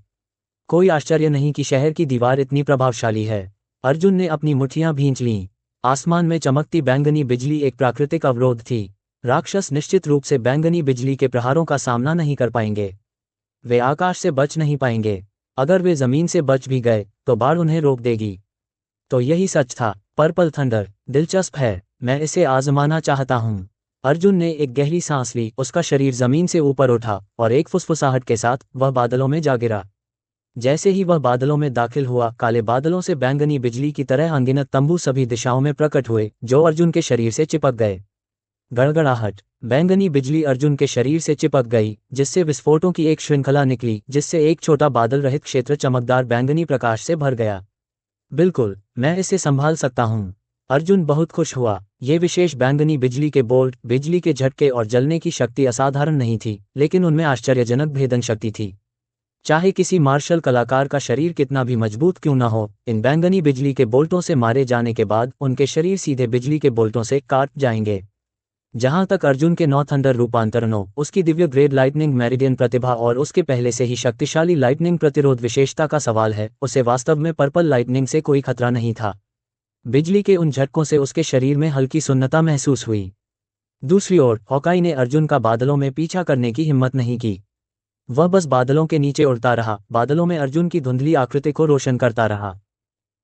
कोई आश्चर्य नहीं कि शहर की दीवार इतनी प्रभावशाली है। अर्जुन ने अपनी मुट्ठियां भींच लीं। आसमान में चमकती बैंगनी बिजली एक प्राकृतिक अवरोध थी। राक्षस निश्चित रूप से बैंगनी बिजली के प्रहारों का सामना नहीं कर पाएंगे। वे आकाश से बच नहीं पाएंगे। अगर वे जमीन से बच भी गए तो बाढ़ उन्हें रोक देगी। तो यही सच था। पर्पल थंडर दिलचस्प है, मैं इसे आजमाना चाहता हूं। अर्जुन ने एक गहरी सांस ली। उसका शरीर जमीन से ऊपर उठा और एक फुसफुसाहट के साथ वह बादलों में जा गिरा। जैसे ही वह बादलों में दाखिल हुआ, काले बादलों से बैंगनी बिजली की तरह अनगिनत तंबू सभी दिशाओं में प्रकट हुए, जो अर्जुन के शरीर से चिपक गए। गड़गड़ाहट। बैंगनी बिजली अर्जुन के शरीर से चिपक गई, जिससे विस्फोटों की एक श्रृंखला निकली, जिससे एक छोटा बादल रहित क्षेत्र चमकदार बैंगनी प्रकाश से भर गया। बिल्कुल, मैं इसे संभाल सकता हूँ। अर्जुन बहुत खुश हुआ। ये विशेष बैंगनी बिजली के बोल्ट, बिजली के झटके और जलने की शक्ति असाधारण नहीं थी, लेकिन उनमें आश्चर्यजनक भेदन शक्ति थी। चाहे किसी मार्शल कलाकार का शरीर कितना भी मजबूत क्यों न हो, इन बैंगनी बिजली के बोल्टों से मारे जाने के बाद उनके शरीर सीधे बिजली के बोल्टों से काट जाएंगे। जहां तक अर्जुन के 9 थंडर रूपांतरणों, उसकी दिव्य ग्रेड लाइटनिंग मेरिडियन प्रतिभा और उसके पहले से ही शक्तिशाली लाइटनिंग प्रतिरोध विशेषता का सवाल है, उसे वास्तव में पर्पल लाइटनिंग से कोई खतरा नहीं था। बिजली के उन झटकों से उसके शरीर में हल्की सुन्नता महसूस हुई। दूसरी ओर हॉकाई ने अर्जुन का बादलों में पीछा करने की हिम्मत नहीं की। वह बस बादलों के नीचे उड़ता रहा, बादलों में अर्जुन की धुंधली आकृति को रोशन करता रहा।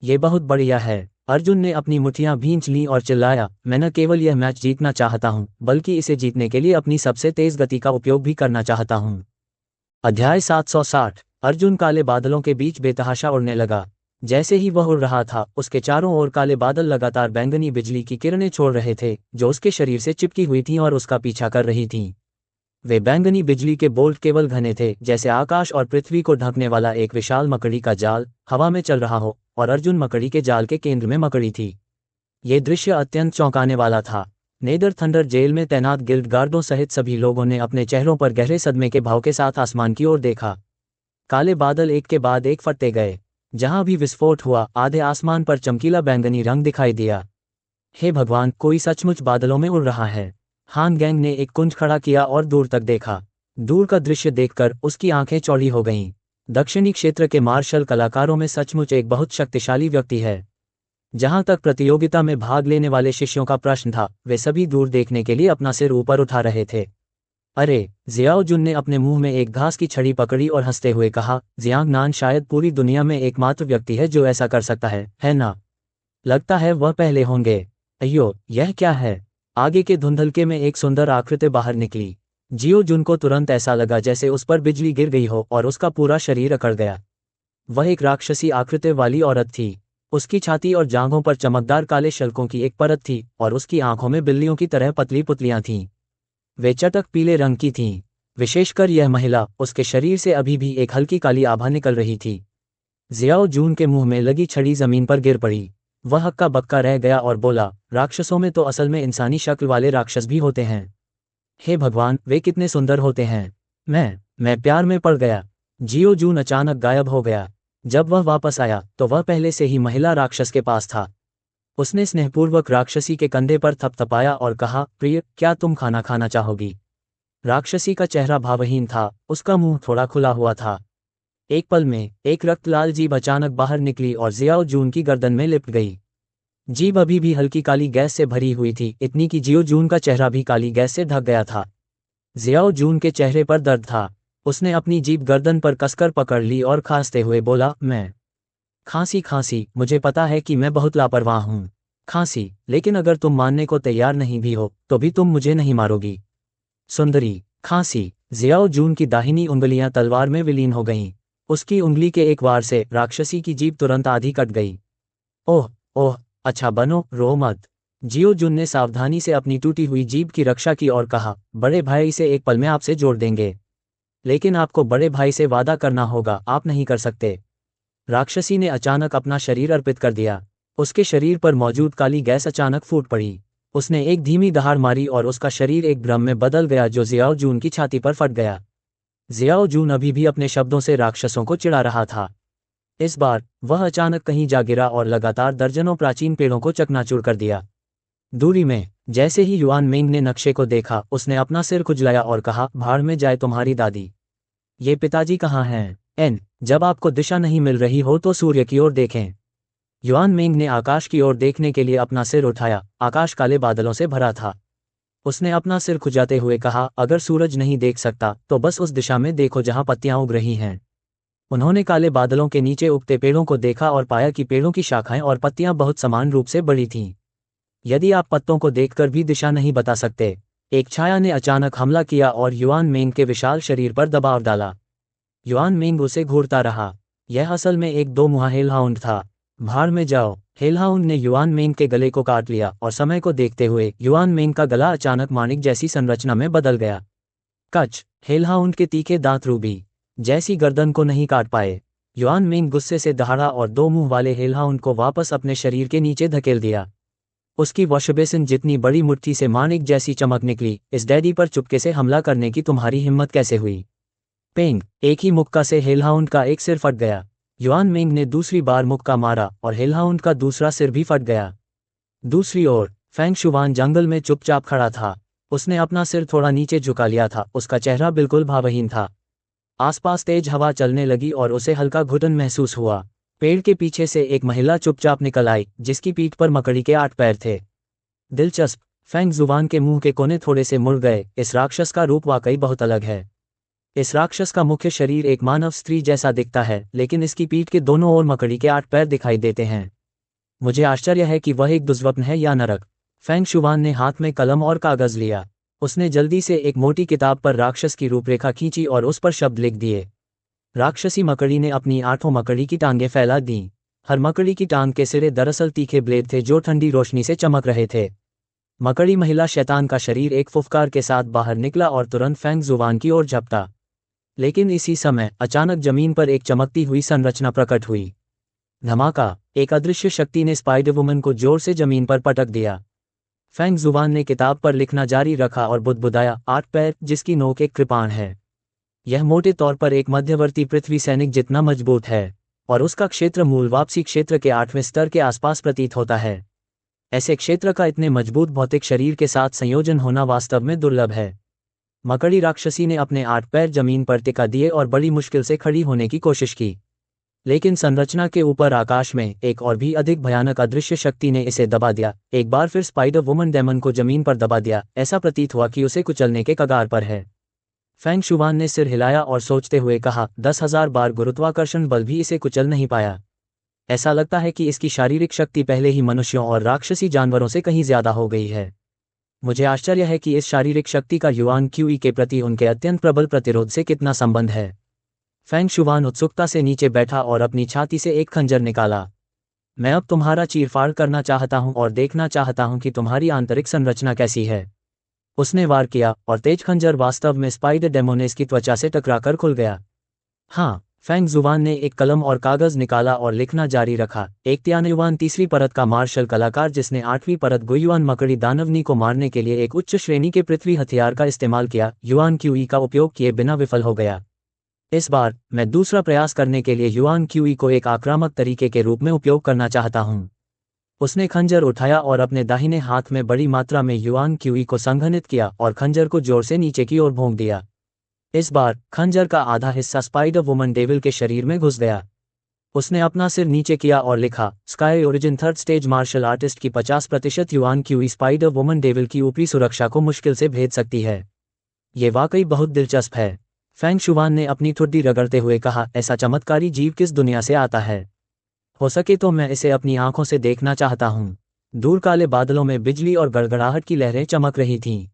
ये बहुत बढ़िया है। अर्जुन ने अपनी मुट्ठियां भींच लीं और चिल्लाया, मैं न केवल यह मैच जीतना चाहता हूं, बल्कि इसे जीतने के लिए अपनी सबसे तेज गति का उपयोग भी करना चाहता हूं। अध्याय 760। अर्जुन काले बादलों के बीच बेतहाशा उड़ने लगा। जैसे ही वह उड़ रहा था, उसके चारों ओर काले बादल लगातार बैंगनी बिजली की किरणें छोड़ रहे थे, जो उसके शरीर से चिपकी हुई थीं और उसका पीछा कर रही थीं। वे बैंगनी बिजली के बोल्ट केवल घने थे, जैसे आकाश और पृथ्वी को ढकने वाला एक विशाल मकड़ी का जाल हवा में चल रहा हो, और अर्जुन मकड़ी के जाल के केंद्र में मकड़ी थी। ये दृश्य अत्यंत चौंकाने वाला था। नेदर थंडर जेल में तैनात गिल्ड गार्डों सहित सभी लोगों ने अपने चेहरों पर गहरे सदमे के भाव के साथ आसमान की ओर देखा। काले बादल एक के बाद एक फटते गए। जहां भी विस्फोट हुआ, आधे आसमान पर चमकीला बैंगनी रंग दिखाई दिया। हे भगवान, कोई सचमुच बादलों में उड़ रहा है। हान गैंग ने एक कुंज खड़ा किया और दूर तक देखा। दूर का दृश्य देखकर उसकी आंखें चौड़ी हो गईं। दक्षिणी क्षेत्र के मार्शल कलाकारों में सचमुच एक बहुत शक्तिशाली व्यक्ति है। जहां तक प्रतियोगिता में भाग लेने वाले शिष्यों का प्रश्न था, वे सभी दूर देखने के लिए अपना सिर ऊपर उठा रहे थे। अरे, जियाओ जुन ने अपने मुंह में एक घास की छड़ी पकड़ी और हंसते हुए कहा, जियांग नान शायद पूरी दुनिया में एकमात्र व्यक्ति है जो ऐसा कर सकता है ना? लगता है वह पहले होंगे। अयो, यह क्या है? आगे के धुंधलके में एक सुंदर आकृति बाहर निकली। जियो जुन को तुरंत ऐसा लगा जैसे उस पर बिजली गिर गई हो और उसका पूरा शरीर अकड़ गया। वह एक राक्षसी आकृति वाली औरत थी। उसकी छाती और जांघों पर चमकदार काले शल्कों की एक परत थी और उसकी आंखों में बिल्लियों की तरह पतली पुतलियां थीं। वे चटक पीले रंग की थीं। विशेषकर यह महिला, उसके शरीर से अभी भी एक हल्की काली आभा निकल रही थी। जियाओ जून के मुंह में लगी छड़ी जमीन पर गिर पड़ी। वह हक्का बक्का रह गया और बोला, राक्षसों में तो असल में इंसानी शक्ल वाले राक्षस भी होते हैं। हे भगवान, वे कितने सुंदर होते हैं। मैं प्यार में पड़ गया। जियो जून अचानक गायब हो गया। जब वह वापस आया तो वह पहले से ही महिला राक्षस के पास था। उसने स्नेहपूर्वक राक्षसी के कंधे पर थपथपाया और कहा, प्रिय, क्या तुम खाना खाना चाहोगी? राक्षसी का चेहरा भावहीन था, उसका मुंह थोड़ा खुला हुआ था। एक पल में एक रक्तलाल जीभ अचानक बाहर निकली और जियाओ जून की गर्दन में लिपट गई। जीभ अभी भी हल्की काली गैस से भरी हुई थी, इतनी कि जियो जून का चेहरा भी काली गैस से ढक गया था। जियाओ जून के चेहरे पर दर्द था। उसने अपनी जीभ गर्दन पर कसकर पकड़ ली और खांसते हुए बोला, मैं खांसी खांसी, मुझे पता है कि मैं बहुत लापरवाह हूँ। खांसी, लेकिन अगर तुम मानने को तैयार नहीं भी हो तो भी तुम मुझे नहीं मारोगी। सुंदरी, खांसी। जियाओ जून की दाहिनी उंगलियां तलवार में विलीन हो गईं। उसकी उंगली के एक वार से राक्षसी की जीभ तुरंत आधी कट गई। ओह ओह, अच्छा बनो, रो मत। जियो जुन ने सावधानी से अपनी टूटी हुई जीभ की रक्षा की और कहा, बड़े भाई इसे एक पल में आपसे जोड़ देंगे। लेकिन आपको बड़े भाई से वादा करना होगा, आप नहीं कर सकते। राक्षसी ने अचानक अपना शरीर अर्पित कर दिया। उसके शरीर पर मौजूद काली गैस अचानक फूट पड़ी। उसने एक धीमी दहाड़ मारी और उसका शरीर एक ड्रम में बदल गया जो जियाओ जून की छाती पर फट गया। जियाओ जून अभी भी अपने शब्दों से राक्षसों को चिढ़ा रहा था। इस बार वह अचानक कहीं जा गिरा और लगातार दर्जनों प्राचीन पेड़ों को चकनाचूर कर दिया। दूरी में जैसे ही युआन मेंग ने नक्शे को देखा, उसने अपना सिर खुजलाया और कहा, भाड़ में जाए तुम्हारी दादी। ये पिताजी कहाँ हैं? जब आपको दिशा नहीं मिल रही हो तो सूर्य की ओर देखें। युआन मेंग ने आकाश की ओर देखने के लिए अपना सिर उठाया। आकाश काले बादलों से भरा था। उसने अपना सिर खुजाते हुए कहा, अगर सूरज नहीं देख सकता तो बस उस दिशा में देखो जहां पत्तियां उग रही हैं। उन्होंने काले बादलों के नीचे उगते पेड़ों को देखा और पाया कि पेड़ों की शाखाएं और पत्तियां बहुत समान रूप से बड़ी थीं। यदि आप पत्तों को देखकर भी दिशा नहीं बता सकते। एक छाया ने अचानक हमला किया और युआन मेंग के विशाल शरीर पर दबाव डाला। युआन मेंग उसे घूरता रहा। यह असल में एक दो मुहा हेलहाउंड था। भाड़ में जाओ। हेलहाउंड ने युआन मेंग के गले को काट लिया और समय को देखते हुए युआन मेंग का गला अचानक माणिक जैसी संरचना में बदल गया। कच। हेलहाउंड के तीखे दांत रूबी जैसी गर्दन को नहीं काट पाए। युआन मेंग गुस्से से दहाड़ा और दो मुंह वाले हेलहाउंड को वापस अपने शरीर के नीचे धकेल दिया। उसकी वॉशबेसिन जितनी बड़ी मुट्ठी से माणिक जैसी चमक निकली। इस डैडी पर चुपके से हमला करने की तुम्हारी हिम्मत कैसे हुई? पेंग। एक ही मुक्का से हेलहाउंड का एक सिर फट गया। युआन मेंग ने दूसरी बार मुक्का मारा और हेलहाउंड का दूसरा सिर भी फट गया। दूसरी ओर फेंग शुवान जंगल में चुपचाप खड़ा था। उसने अपना सिर थोड़ा नीचे झुका लिया था। उसका चेहरा बिल्कुल भावहीन था। आसपास तेज हवा चलने लगी और उसे हल्का घुटन महसूस हुआ। पेड़ के पीछे से एक महिला चुपचाप निकल आई, जिसकी पीठ पर मकड़ी के 8 पैर थे। दिलचस्प। फेंग जुबान के मुंह के कोने थोड़े से मुड़ गए। इस राक्षस का रूप वाकई बहुत अलग है। इस राक्षस का मुख्य शरीर एक मानव स्त्री जैसा दिखता है, लेकिन इसकी पीठ के दोनों ओर मकड़ी के 8 पैर दिखाई देते हैं। मुझे आश्चर्य है कि वह एक दुष्स्वप्न है या नरक। फेंग शुवान ने हाथ में कलम और कागज लिया। उसने जल्दी से एक मोटी किताब पर राक्षस की रूपरेखा खींची और उस पर शब्द लिख दिए। राक्षसी मकड़ी ने अपनी 8 मकड़ी की टांगें फैला दीं। हर मकड़ी की टांग के सिरे दरअसल तीखे ब्लेड थे जो ठंडी रोशनी से चमक रहे थे। मकड़ी महिला शैतान का शरीर एक फुफकार के साथ बाहर निकला और तुरंत फेंग जुबान की ओर झपटा। लेकिन इसी समय अचानक जमीन पर एक चमकती हुई संरचना प्रकट हुई। धमाका। एक अदृश्य शक्ति ने स्पाइडर वुमन को जोर से जमीन पर पटक दिया। फेंग जुबान ने किताब पर लिखना जारी रखा और बुदबुदाया, 8 पैर, जिसकी नोक एक कृपाण है। यह मोटे तौर पर एक मध्यवर्ती पृथ्वी सैनिक जितना मजबूत है और उसका क्षेत्र मूल वापसी क्षेत्र के 8वें स्तर के आसपास प्रतीत होता है। ऐसे क्षेत्र का इतने मजबूत भौतिक शरीर के साथ संयोजन होना वास्तव में दुर्लभ है। मकड़ी राक्षसी ने अपने 8 पैर जमीन पर टिका दिए और बड़ी मुश्किल से खड़ी होने की कोशिश की। लेकिन संरचना के ऊपर आकाश में एक और भी अधिक भयानक अदृश्य शक्ति ने इसे दबा दिया। एक बार फिर स्पाइडर वुमन डेमन को जमीन पर दबा दिया। ऐसा प्रतीत हुआ कि उसे कुचलने के कगार पर है। फेंग शुवान ने सिर हिलाया और सोचते हुए कहा, 10,000 बार गुरुत्वाकर्षण बल भी इसे कुचल नहीं पाया। ऐसा लगता है कि इसकी शारीरिक शक्ति पहले ही मनुष्यों और राक्षसी जानवरों से कहीं ज्यादा हो गई है। मुझे आश्चर्य है कि इस शारीरिक शक्ति का युआन क्यूई के प्रति उनके अत्यंत प्रबल प्रतिरोध से कितना संबंध है। फेंग शुवान उत्सुकता से नीचे बैठा और अपनी छाती से एक खंजर निकाला। मैं अब तुम्हारा चीरफाड़ करना चाहता हूं और देखना चाहता हूं कि तुम्हारी आंतरिक संरचना कैसी है। उसने वार किया और तेज खंजर वास्तव में स्पाइडर डेमोनेस की त्वचा से टकराकर खुल गया। हाँ। फेंग जुबान ने एक कलम और कागज निकाला और लिखना जारी रखा। एक त्यानयुआन तीसरी परत का मार्शल कलाकार जिसने 8वीं परत गुयुआन मकड़ी दानवनी को मारने के लिए एक उच्च श्रेणी के पृथ्वी हथियार का इस्तेमाल किया, युआन क्यूई का उपयोग किए बिना विफल हो गया। इस बार मैं दूसरा प्रयास करने के लिए युआन क्यूई को एक आक्रामक तरीके के रूप में उपयोग करना चाहता हूं। उसने खंजर उठाया और अपने दाहिने हाथ में बड़ी मात्रा में युआन क्यूई को संघनित किया और खंजर को जोर से नीचे की ओर भोंक दिया। इस बार खंजर का आधा हिस्सा स्पाइडर वुमन डेविल के शरीर में घुस गया। उसने अपना सिर नीचे किया और लिखा, sky origin third stage martial artist की 50% Yuan Qi spider woman devil की ऊपरी सुरक्षा को मुश्किल से भेद सकती है। ये वाकई बहुत दिलचस्प है। फेंग शुवान ने अपनी ठुड्डी रगड़ते हुए कहा, ऐसा चमत्कारी जीव किस दुनिया से आता है? हो सके तो मैं इसे अपनी आंखों से देखना चाहता हूँ। दूर काले बादलों में बिजली और गड़गड़ाहट की लहरें चमक रही थीं।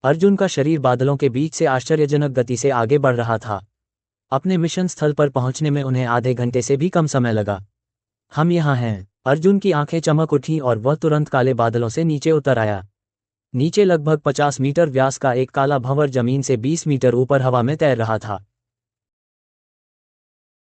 अर्जुन का शरीर बादलों के बीच से आश्चर्यजनक गति से आगे बढ़ रहा था। अपने मिशन स्थल पर पहुंचने में उन्हें आधे घंटे से भी कम समय लगा। हम यहाँ हैं। अर्जुन की आंखें चमक उठीं और वह तुरंत काले बादलों से नीचे उतर आया। नीचे लगभग 50 मीटर व्यास का एक काला भंवर जमीन से 20 मीटर ऊपर हवा में तैर रहा था।